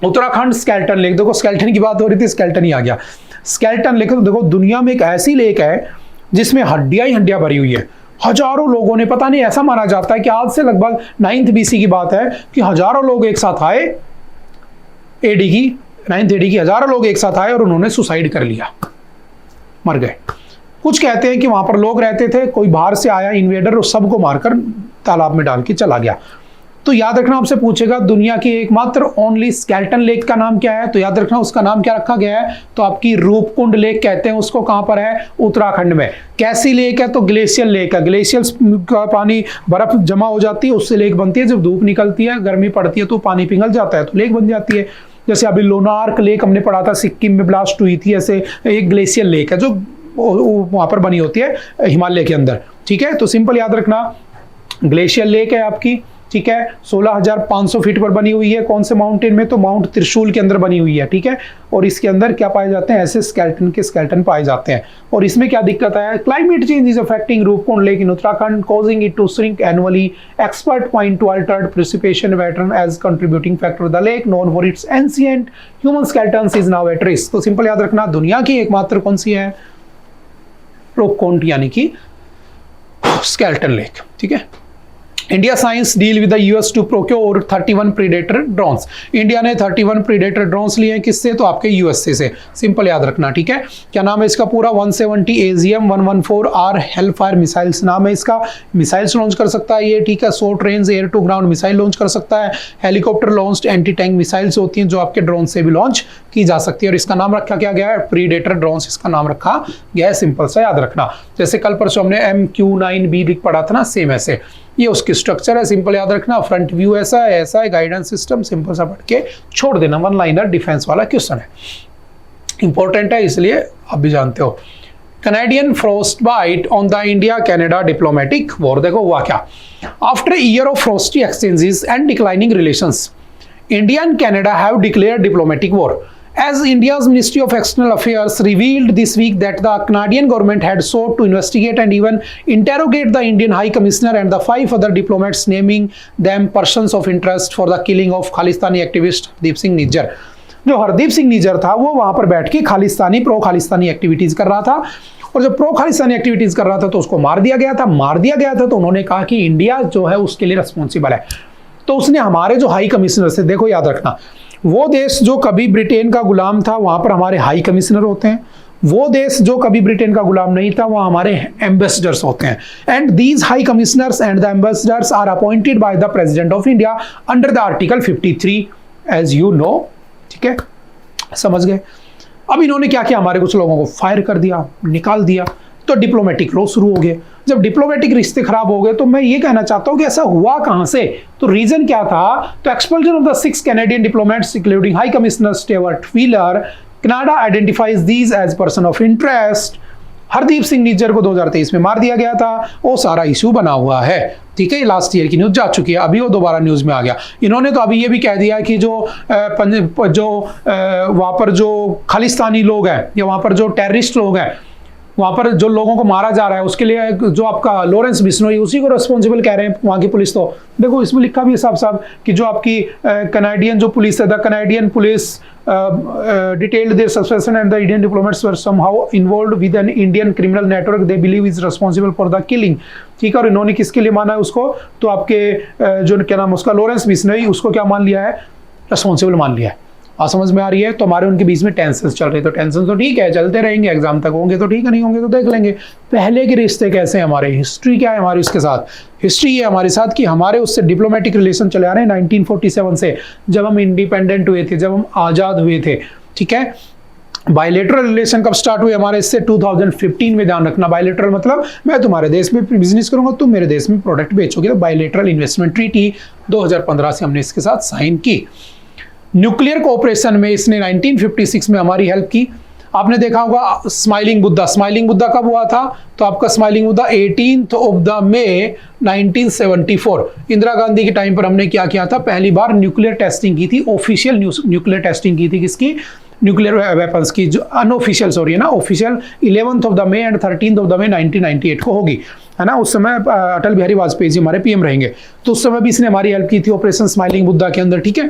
उत्तराखंड स्केल्टन लेक, देखो स्केल्टन की बात हो रही थी, स्केल्टन ही आ गया। स्केल्टन लेक, तो देखो दुनिया में एक ऐसी लेक है जिसमें हड्डियां ही हड्डियां भरी हुई है। हजारों लोगों ने, पता नहीं, ऐसा माना जाता है कि आज से लगभग 9th BC की बात है कि हजारों लोग एक साथ आए, 9th AD की हजारों लोग एक साथ आए और उन्होंने सुसाइड कर लिया, मर गए। कुछ कहते हैं कि वहां पर लोग रहते थे, कोई बाहर से आया इन्वेडर और सबको मारकर तालाब में डाल के चला गया। तो याद रखना आपसे पूछेगा दुनिया की एकमात्र ओनली स्केल्टन लेक का नाम क्या है, तो याद रखना उसका नाम क्या रखा गया है, तो आपकी रूपकुंड लेक कहते हैं उसको। कहां पर है? उत्तराखंड में। कैसी लेक है? तो ग्लेशियल लेक है। ग्लेशियल का पानी, बर्फ जमा हो जाती है, उससे लेक बनती है। जब धूप निकलती है, गर्मी पड़ती है तो पानी पिघल जाता है तो लेक बन जाती है। जैसे अभी लोनार्क लेक हमने पढ़ा था, सिक्किम में ब्लास्ट हुई थी, ऐसे एक ग्लेशियल लेक है जो वहां पर बनी होती है हिमालय के अंदर। ठीक है, तो सिंपल याद रखना ग्लेशियल लेक है आपकी। ठीक है, 16,500 फीट पर बनी हुई है। कौन से माउंटेन में? तो माउंट त्रिशूल के अंदर बनी हुई है। ठीक है, और इसके अंदर क्या पाए जाते हैं? ऐसे स्केल्टन के स्केल्टन पाए जाते हैं। और इसमें क्या दिक्कत है? Climate change is affecting Roopkund lake in Uttarakhand, causing it to shrink annually. Expert point to altered precipitation pattern as contributing factor. The lake known for its ancient human skeletons is now at risk. तो simple याद रखना दुनिया की एकमात्र कौन सी है? रूपकुंड यानी कि स्केल्टन लेक। ठीक है, India signs deal with the US to procure 31 predator drones. India ने 31 प्रीडेटर ड्रोन्स लिए हैं। किससे? तो आपके यूएसए से। सिंपल याद रखना। ठीक है, क्या नाम है इसका पूरा? 170 AGM 114R हेलफायर मिसाइल्स नाम है इसका। मिसाइल्स लॉन्च कर सकता है ये। ठीक है, short range air to ground missile launch कर सकता है। Helicopter launched anti tank missiles होती हैं जो आपके ड्रोन से भी लॉन्च की जा सकती है। और इसका नाम रखा क्या गया है? प्रीडेटर ड्रोन्स इसका नाम रखा गया है। सिंपल सा याद रखना। जैसे कल परसों हमने MQ-9B पढ़ा था ना, सेम ऐसे ये उसकी स्ट्रक्चर है। सिंपल याद रखना। फ्रंट व्यू ऐसा है गाइडेंस सिस्टम। सिंपल सा पढ़ के छोड़ देना, वन लाइनर डिफेंस वाला क्वेश्चन है, इंपॉर्टेंट है इसलिए आप भी जानते हो। Canadian frost bite on the India Canada diplomatic war. देखो हुआ क्या? After year of frosty exchanges and declining relations, India and Canada have declared diplomatic war as India's Ministry of External Affairs revealed this week that the Canadian government had sought to investigate and even interrogate the Indian High Commissioner and the 5 other diplomats, naming them persons of interest for the killing of Khalistani activist Hardeep Singh Nijjar। जो हरदीप सिंह निज्जर था वो वहां पर बैठ के Khalistani pro Khalistani activities कर रहा था, और जब प्रो खालिस्तानी एक्टिविटीज कर रहा था तो उसको मार दिया गया था। तो उन्होंने कहा कि इंडिया जो है उसके लिए रिस्पॉन्सिबल है। तो उसने हमारे जो हाई कमिश्नर से, देखो याद रखना, वो देश जो कभी ब्रिटेन का गुलाम था वहां पर हमारे हाई कमिश्नर होते हैं। वो देश जो कभी ब्रिटेन का गुलाम नहीं था वहां हमारे एम्बेसडर्स होते हैं। And these high commissioners and the ambassadors are appointed by the president of India under the article 53 as you know. ठीक है, समझ गए? अब इन्होंने क्या किया? हमारे कुछ लोगों को फायर कर दिया, निकाल दिया, तो डिप्लोमेटिक लॉ शुरू हो गए। जब डिप्लोमेटिक रिश्ते खराब हो गए तो मैं ये कहना चाहता हूं कि ऐसा हुआ कहां से? तो रीजन क्या था? तो expulsion of the 6 Canadian diplomats including high commissioner Stewart Wheeler, Canada identifies these as person of interest. Hardeep Singh Nijjar को 2023 में मार दिया गया था, वो सारा इशू बना हुआ है। ठीक है, लास्ट ईयर की न्यूज जा चुकी है, अभी वो दोबारा न्यूज में आ गया। इन्होंने तो अभी ये भी कह दिया कि जो वहां पर जो खालिस्तानी लोग हैं या वहां पर जो टेररिस्ट लोग हैं, वहां पर जो लोगों को मारा जा रहा है उसके लिए जो आपका लॉरेंस बिश्नोई उसी को रिस्पॉन्सिबल कह रहे हैं वहां की पुलिस। तो देखो इसमें लिखा भी है साफ साफ कि जो आपकी कनाडियन जो पुलिस है, the Canadian police detailed their suspension and the Indian diplomats were somehow involved with an Indian criminal network they believe is responsible for the killing. ठीक है, और इन्होंने किसके लिए माना है उसको? तो आपके जो क्या नाम उसका लॉरेंस बिश्नोई, उसको क्या मान लिया है? रिस्पॉन्सिबल मान लिया है। समझ में आ रही है? तो हमारे उनके बीच में टेंशन चल रहे, तो टेंशन तो ठीक है, चलते रहेंगे, एग्जाम तक होंगे तो ठीक है, नहीं होंगे तो देख लेंगे। पहले के रिश्ते कैसे हैं हमारे, हिस्ट्री क्या है हमारी उसके साथ? हिस्ट्री ये हमारे साथ कि हमारे उससे डिप्लोमेटिक रिलेशन चले आ रहे हैं 1947 से, जब हम इंडिपेंडेंट हुए थे, जब हम आज़ाद हुए थे। ठीक है, बायलेटरल रिलेशन कब स्टार्ट हुए हमारे इससे? 2015 में। ध्यान रखना, बायलेटरल मतलब मैं तुम्हारे देश में बिजनेस करूंगा, तुम मेरे देश में प्रोडक्ट बेचोगे, तो बायलेटरल इन्वेस्टमेंट ट्रीटी 2015 से हमने इसके साथ साइन की। न्यूक्लियर कोऑपरेशन में इसने 1956 में हमारी हेल्प की। आपने देखा होगा स्माइलिंग बुद्धा, स्माइलिंग बुद्धा कब हुआ था? तो आपका स्माइलिंग बुद्धा 18 मई 1974, इंदिरा गांधी के टाइम पर हमने क्या किया था? पहली बार न्यूक्लियर टेस्टिंग की थी, ऑफिशियल न्यूक्लियर टेस्टिंग की थी। किसकी? न्यूक्लियर वेपन्स की। जो अनऑफिशियल सॉरी है ना, ऑफिशियल 11 मई एंड 13 मई 1998 को होगी, है ना। उस समय अटल बिहारी वाजपेयी जी हमारे पीएम रहेंगे, तो उस समय भी इसने हमारी हेल्प की थी ऑपरेशन स्माइलिंग बुद्धा के अंदर। ठीक है,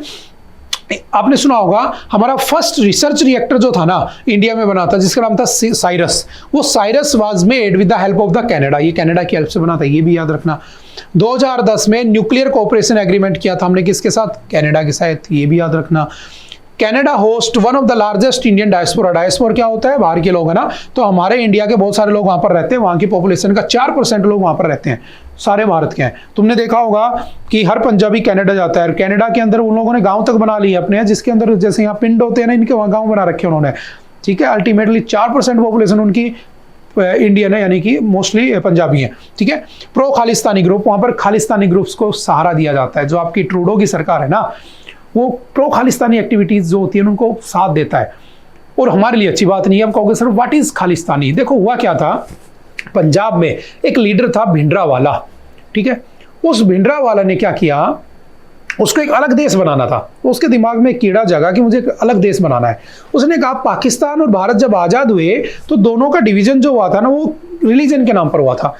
आपने सुना होगा हमारा फर्स्ट रिसर्च रिएक्टर जो था ना इंडिया में बना था, जिसका नाम था साइरस। वो Cyrus was made with the help of the Canada, ये कनाडा की हेल्प से बना था, ये भी याद रखना। 2010 में न्यूक्लियर कोऑपरेशन एग्रीमेंट किया था हमने, किसके साथ? कनाडा के साथ, ये भी याद रखना। Canada host one of the largest Indian diaspora. Diaspora क्या होता है? बाहर के लोग, है ना। तो हमारे इंडिया के बहुत सारे लोग वहां पर रहते हैं, वहां की पॉपुलेशन का 4% लोग वहां पर रहते हैं। सारे भारत के हैं। तुमने देखा होगा कि हर पंजाबी कनाडा जाता है, कनाडा के अंदर उन लोगों ने गांव तक बना लिए अपने, जिसके अंदर जैसे यहाँ पिंड होते हैं ना, इनके वहाँ गांव बना रखे उन्होंने, ठीक है। अल्टीमेटली 4% पॉपुलेशन उनकी इंडियन है, यानी कि मोस्टली पंजाबी है, ठीक है। प्रो खालिस्तानी ग्रुप, वहाँ पर खालिस्तानी ग्रुप्स को सहारा दिया जाता है। जो आपकी ट्रूडो की सरकार है ना, वो प्रो खालिस्तानी एक्टिविटीज़ जो होती है उनको साथ देता है, और हमारे लिए अच्छी बात नहीं है। हम कहोगे सर व्हाट इज़ खालिस्तानी? देखो हुआ क्या था, पंजाब में एक लीडर था भिंडरावाला, ठीक है। उस भिंडरावाला ने क्या किया, उसको एक अलग देश बनाना था। उसके दिमाग में कीड़ा जगा कि मुझे एक अलग देश बनाना है। उसने कहा पाकिस्तान और भारत जब आज़ाद हुए तो दोनों का डिवीजन जो हुआ था ना, वो रिलीजन के नाम पर हुआ था।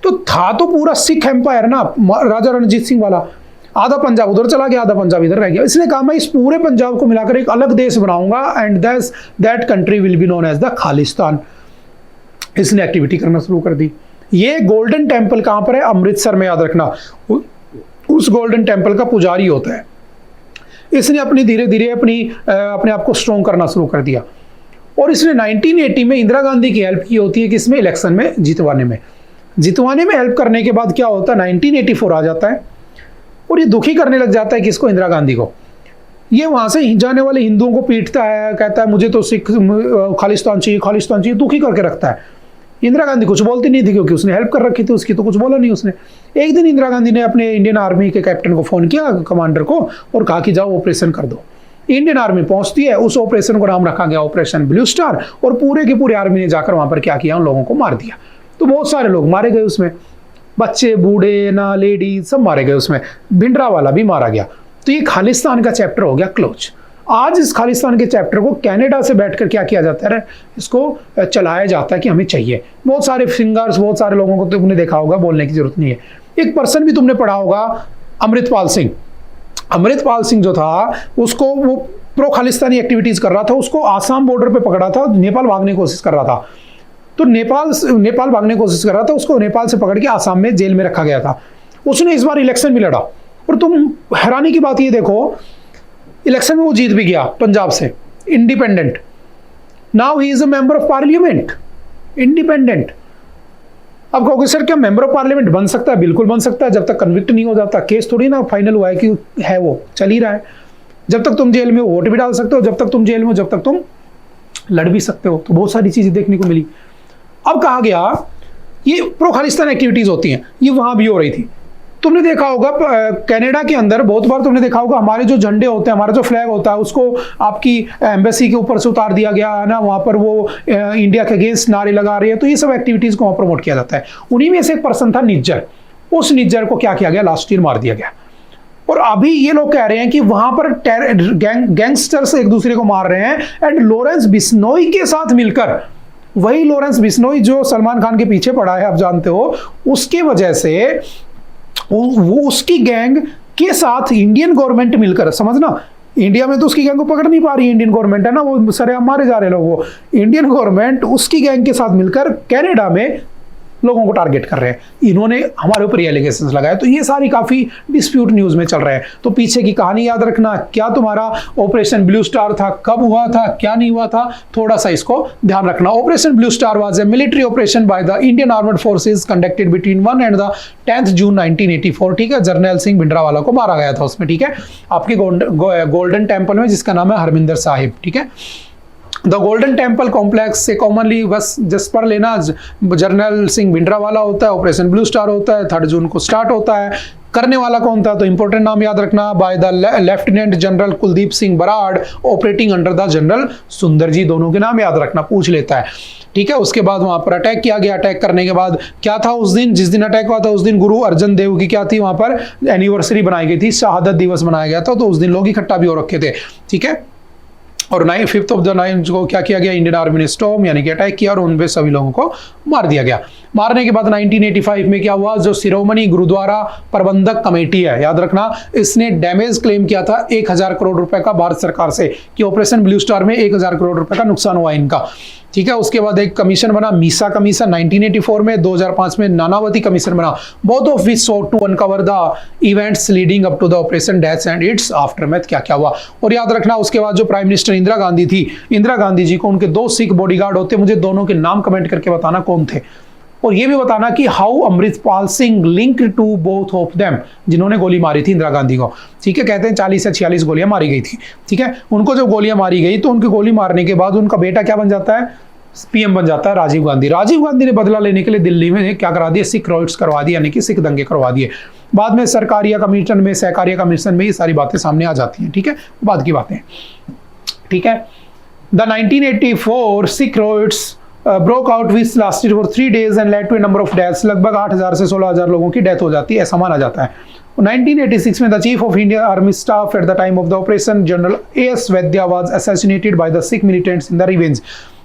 तो पूरा सिख एम्पायर ना, राजा रणजीत सिंह वाला, आधा पंजाब उधर चला गया, आधा पंजाब इधर रह गया। इसने कहा मैं इस पूरे पंजाब को मिलाकर एक अलग देश बनाऊंगा, and that country will be known as the Khalistan. इसने एक्टिविटी करना शुरू कर दी। ये गोल्डन टेम्पल कहां पर है? अमृतसर में, याद रखना। उस गोल्डन टेम्पल का पुजारी होता है। इसने अपनी धीरे धीरे अपने आप को स्ट्रॉन्ग करना शुरू कर दिया, और इसने 1980 में इंदिरा गांधी की हेल्प की होती है, किसमें? इलेक्शन में जितवाने में हेल्प करने के बाद क्या होता है, 1984 आ जाता है, और ये दुखी करने लग जाता है किसको? इंदिरा गांधी को। ये वहां से जाने वाले हिंदुओं को पीटता है, कहता है मुझे तो सिख खालिस्तान चाहिए, दुखी करके रखता है। इंदिरा गांधी कुछ बोलती नहीं थी, क्योंकि उसने हेल्प कर रखी थी उसकी, तो कुछ बोला नहीं उसने। एक दिन इंदिरा गांधी ने अपने इंडियन आर्मी के कैप्टन को फोन किया, कमांडर को, और कहा कि जाओ ऑपरेशन कर दो। इंडियन आर्मी पहुंचती है, उस ऑपरेशन को नाम रखा गया ऑपरेशन ब्लू स्टार, और पूरे की पूरी आर्मी ने जाकर वहां पर क्या किया, उन लोगों को मार दिया। तो बहुत सारे लोग मारे गए उसमें, बच्चे बूढ़े ना लेडीज सब मारे गए उसमें, भिंडरावाला भी मारा गया। तो ये खालिस्तान का चैप्टर हो गया क्लोज। आज इस खालिस्तान के चैप्टर को कनाडा से बैठकर क्या किया जाता है, इसको चलाया जाता है कि हमें चाहिए। बहुत सारे सिंगर्स, बहुत सारे लोगों को तुमने देखा होगा, बोलने की जरूरत नहीं है। एक पर्सन भी तुमने पढ़ा होगा, अमृतपाल सिंह जो था, उसको वो प्रो खालिस्तानी एक्टिविटीज कर रहा था, उसको आसाम बॉर्डर पे पकड़ा था, नेपाल भागने की कोशिश कर रहा था। तो नेपाल भागने की कोशिश कर रहा था, उसको नेपाल से पकड़ के आसाम में जेल में रखा गया था। उसने इस बार इलेक्शन भी लड़ा, और तुम हैरानी की बात ये देखो, इलेक्शन में वो जीत भी गया पंजाब से, independent. Now he is a member of parliament, independent. अब कहोगे सर क्या मेंबर ऑफ पार्लियामेंट बन सकता है? बिल्कुल बन सकता है, जब तक कन्विक्ट नहीं हो जाता। केस थोड़ी ना फाइनल हुआ है कि है, वो चल ही रहा है। जब तक तुम जेल में हो, वोट भी डाल सकते हो, जब तक तुम जेल में हो, जब तक तुम लड़ भी सकते हो। तो बहुत सारी चीजें देखने को मिली। अब कहा गया ये प्रो खालिस्तान एक्टिविटीज होती हैं, ये वहां भी हो रही थी। तुमने देखा होगा कनाडा के अंदर बहुत बार तुमने देखा होगा, हमारे जो झंडे होते हैं, हमारा जो फ्लैग होता है, उसको आपकी एम्बेसी के ऊपर से उतार दिया गया है ना, वहां पर वो इंडिया के अगेंस्ट नारे लगा रही है। तो ये सब एक्टिविटीज को वहां प्रमोट किया जाता है। उन्हीं में से एक पर्सन था निज्जर। उस निज्जर को क्या किया गया, लास्ट ईयर मार दिया गया। और अभी ये लोग कह रहे हैं कि वहां पर गैंगस्टर्स एक दूसरे को मार रहे हैं, एंड लॉरेंस बिश्नोई के साथ मिलकर, वही लॉरेंस बिश्नोई जो सलमान खान के पीछे पड़ा है, आप जानते हो, उसके वजह से वो उसकी गैंग के साथ इंडियन गवर्नमेंट मिलकर, समझना, इंडिया में तो उसकी गैंग को पकड़ नहीं पा रही है इंडियन गवर्नमेंट, है ना, वो सरेआम मारे जा रहे लोग। वो इंडियन गवर्नमेंट उसकी गैंग के साथ मिलकर कनाडा में लोगों को टारगेट कर रहे हैं। इन्होंने हमारे ऊपर एलिगेशंस लगाए। तो ये सारी काफी डिस्प्यूट न्यूज में चल रहे हैं। तो पीछे की कहानी याद रखना, क्या तुम्हारा ऑपरेशन ब्लू स्टार था, कब हुआ था, क्या नहीं हुआ था, थोड़ा सा इसको ध्यान रखना। Operation blue star was a military operation by the Indian armed forces conducted between 1 and the 10th June 1984, ठीक है। जर्नैल सिंह भिंडरावाला को मारा गया था उसमें, ठीक है, आपके गोल्डन टेम्पल में, जिसका नाम है हरमिंदर साहिब, ठीक है। द गोल्डन टेम्पल कॉम्प्लेक्स से कॉमनली बस जस्ट पर लेना, जर्नल सिंह भिंडरावाला होता है, ऑपरेशन ब्लू स्टार होता है, 3 जून को स्टार्ट होता है। करने वाला कौन था, तो इंपॉर्टेंट नाम याद रखना, by the lieutenant general Kuldeep Singh Brar, operating under the general सुंदर जी, दोनों के नाम याद रखना, पूछ लेता है, ठीक है। उसके बाद वहां पर अटैक किया गया। अटैक करने के बाद क्या था उस दिन, जिस दिन अटैक हुआ था उस दिन गुरु अर्जन देव की क्या थी, वहां पर एनिवर्सरी बनाई गई थी, शहादत दिवस मनाया गया था। तो उस दिन लोग इकट्ठा भी हो रखे थे, ठीक है। और 5th of the 9th को क्या किया गया, इंडियन आर्मी ने स्टॉर्म यानी कि अटैक किया, और उन पे सभी लोगों को मार दिया गया। मारने के बाद 1985 में क्या हुआ, जो शिरोमणि गुरुद्वारा प्रबंधक कमेटी है, याद रखना, इसने डैमेज क्लेम किया था 1000 करोड़ रुपए का भारत सरकार से, कि ऑपरेशन ब्लू स्टार में 1000 करोड़ रुपए का नुकसान हुआ इनका, ठीक है। उसके बाद एक कमीशन बना, मीसा कमीशन 1984 में, 2005 में नानावती कमीशन बना, both of which sought to uncover the events leading up to the operation death and its aftermath, क्या क्या हुआ। और याद रखना उसके बाद जो प्राइम मिनिस्टर इंदिरा गांधी थी, इंदिरा गांधी जी को उनके 2 सिख बॉडीगार्ड होते, मुझे दोनों के नाम कमेंट करके बताना कौन थे। और ये भी बताना कि how Amritpal Singh link to both of them, जिन्होंने गोली मारी थी इंदिरा गांधी को, ठीक है, कहते हैं 40 या 46 गोलियां मारी गई थी, ठीक है। उनको जब गोलियां मारी गई तो उनकी गोली मारने के बाद उनका बेटा क्या बन जाता है, पीएम बन जाता है राजीव गांधी। राजीव गांधी ने बदला लेने के लिए दिल्ली में क्या करा दिया, सिख रॉयट्स करवा दिए, यानी कि सिख दंगे करवा दिए। बाद में सरकारिया कमीशन में, सहकारिया कमीशन में ये सारी बातें सामने आ जाती हैं, ठीक है, बाद की बातें, ठीक है। The 1984 Sikh riots broke out which lasted for 3 days and led to a number of deaths, लगभग 8000 से 16000 लोगों की डेथ हो जाती है, ऐसा माना जाता है। 1986 में the chief of India army staff at the time of the operation general S Vaidya was assassinated by the Sikh militants in the revenge.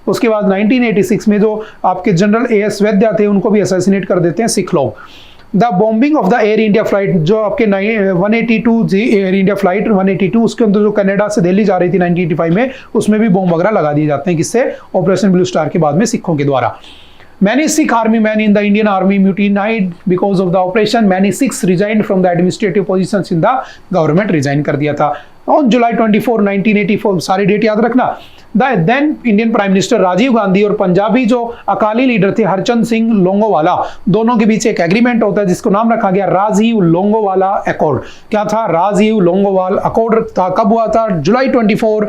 उसके बाद 1986 में जो आपके जनरल एस वैद्या थे उनको भी असैसिनेट कर देते हैं सिख लोग। The bombing of the air India flight, जो आपके 182 थी एयर इंडिया फ्लाइट 182, उसके अंदर जो कनाडा से दिल्ली जा रही थी 1985 में, उसमें भी बॉम्ब वगैरह लगा दिए जाते हैं, किससे, ऑपरेशन ब्लू स्टार के बाद में सिखों के द्वारा। Many Sikh army men in the Indian army mutinied because of the operation. Many Sikhs resigned from the administrative positions in the government. Resign कर दिया था। On July 24, 1984, सारी डेट याद रखना। The then Indian Prime Minister Rajiv Gandhi और पंजाबी जो Akali leader थे हरचंद सिंह लोंगोवाला, दोनों के बीच एक एग्रीमेंट होता है जिसको नाम रखा गया राजीव लोंगोवाला अकॉर्ड। क्या था, राजीव लोंगोवाल अकॉर्ड था। कब हुआ था, जुलाई 24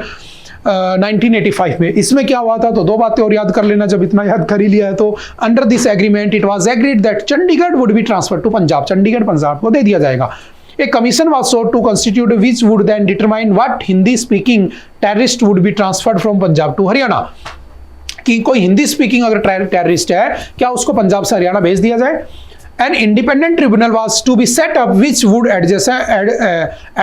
1985 में। इसमें क्या हुआ था, तो दो बातें और याद कर लेना, जब इतना याद कर ही लिया है तो। Under this agreement it was agreed that Chandigarh would be transfer to Punjab, Chandigarh Punjab को दे दिया जाएगा। A commission was sought to constitute which would then determine what Hindi speaking terrorist would be transferred from Punjab to Haryana, कि कोई Hindi speaking अगर terrorist है क्या उसको पंजाब से हरियाणा भेज दिया जाए। An independent tribunal was to be set up which would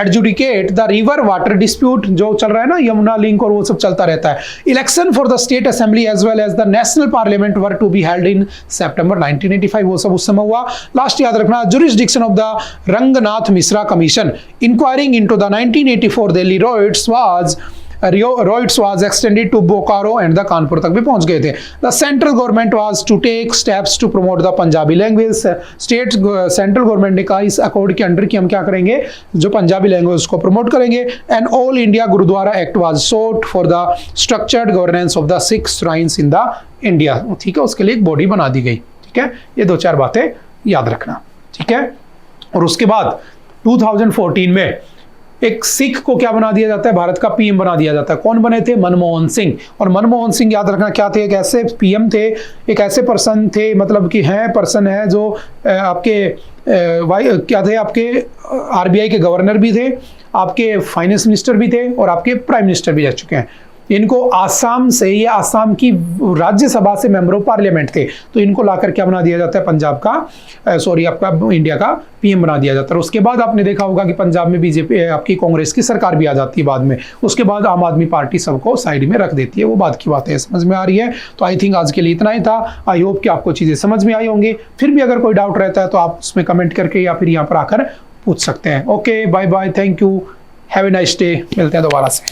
adjudicate the river water dispute, जो चल रहा है ना यमुना लिंक और वो सब चलता रहता है। Election for the state assembly as well as the national parliament were to be held in September 1985, वो सब उस समय हुआ। लास्ट याद रखना, jurisdiction of the Ranganath Mishra commission inquiring into the 1984 Delhi riots was extended to Bokaro and the Kanpur तक भी पहुंच गए थे। The central government was to take steps to promote the Punjabi language. State central government ने कहा इस अकॉर्ड के under कि हम क्या करेंगे, जो पंजाबी लैंग्वेज उसको प्रमोट करेंगे। And All India Gurudwara Act was sought for the structured governance of the Sikh shrines in the India, ठीक है, उसके लिए एक बॉडी बना दी गई, ठीक है। ये दो चार बातें याद रखना, ठीक है। और उसके बाद 2014 में एक सिख को क्या बना दिया जाता है, भारत का पीएम बना दिया जाता है। कौन बने थे, मनमोहन सिंह। और मनमोहन सिंह याद रखना क्या थे, एक ऐसे पीएम थे, एक ऐसे पर्सन थे, मतलब कि हैं पर्सन है जो आपके क्या थे, आपके आरबीआई के गवर्नर भी थे, आपके फाइनेंस मिनिस्टर भी थे और आपके प्राइम मिनिस्टर भी रह चुके हैं। इनको आसाम से, ये आसाम की राज्यसभा से मेंबर ऑफ पार्लियामेंट थे, तो इनको लाकर क्या बना दिया जाता है, पंजाब का आपका इंडिया का पीएम बना दिया जाता है। उसके बाद आपने देखा होगा कि पंजाब में बीजेपी आपकी कांग्रेस की सरकार भी आ जाती है बाद में। उसके बाद आम आदमी पार्टी सबको साइड में रख देती है, वो बात की बात है, समझ में आ रही है। तो आई थिंक आज के लिए इतना ही था। आई होप कि आपको चीज़ें समझ में आई होंगी। फिर भी अगर कोई डाउट रहता है तो आप उसमें कमेंट करके या फिर यहाँ पर आकर पूछ सकते हैं। Okay, bye bye, thank you, have a nice day, मिलते हैं दोबारा से।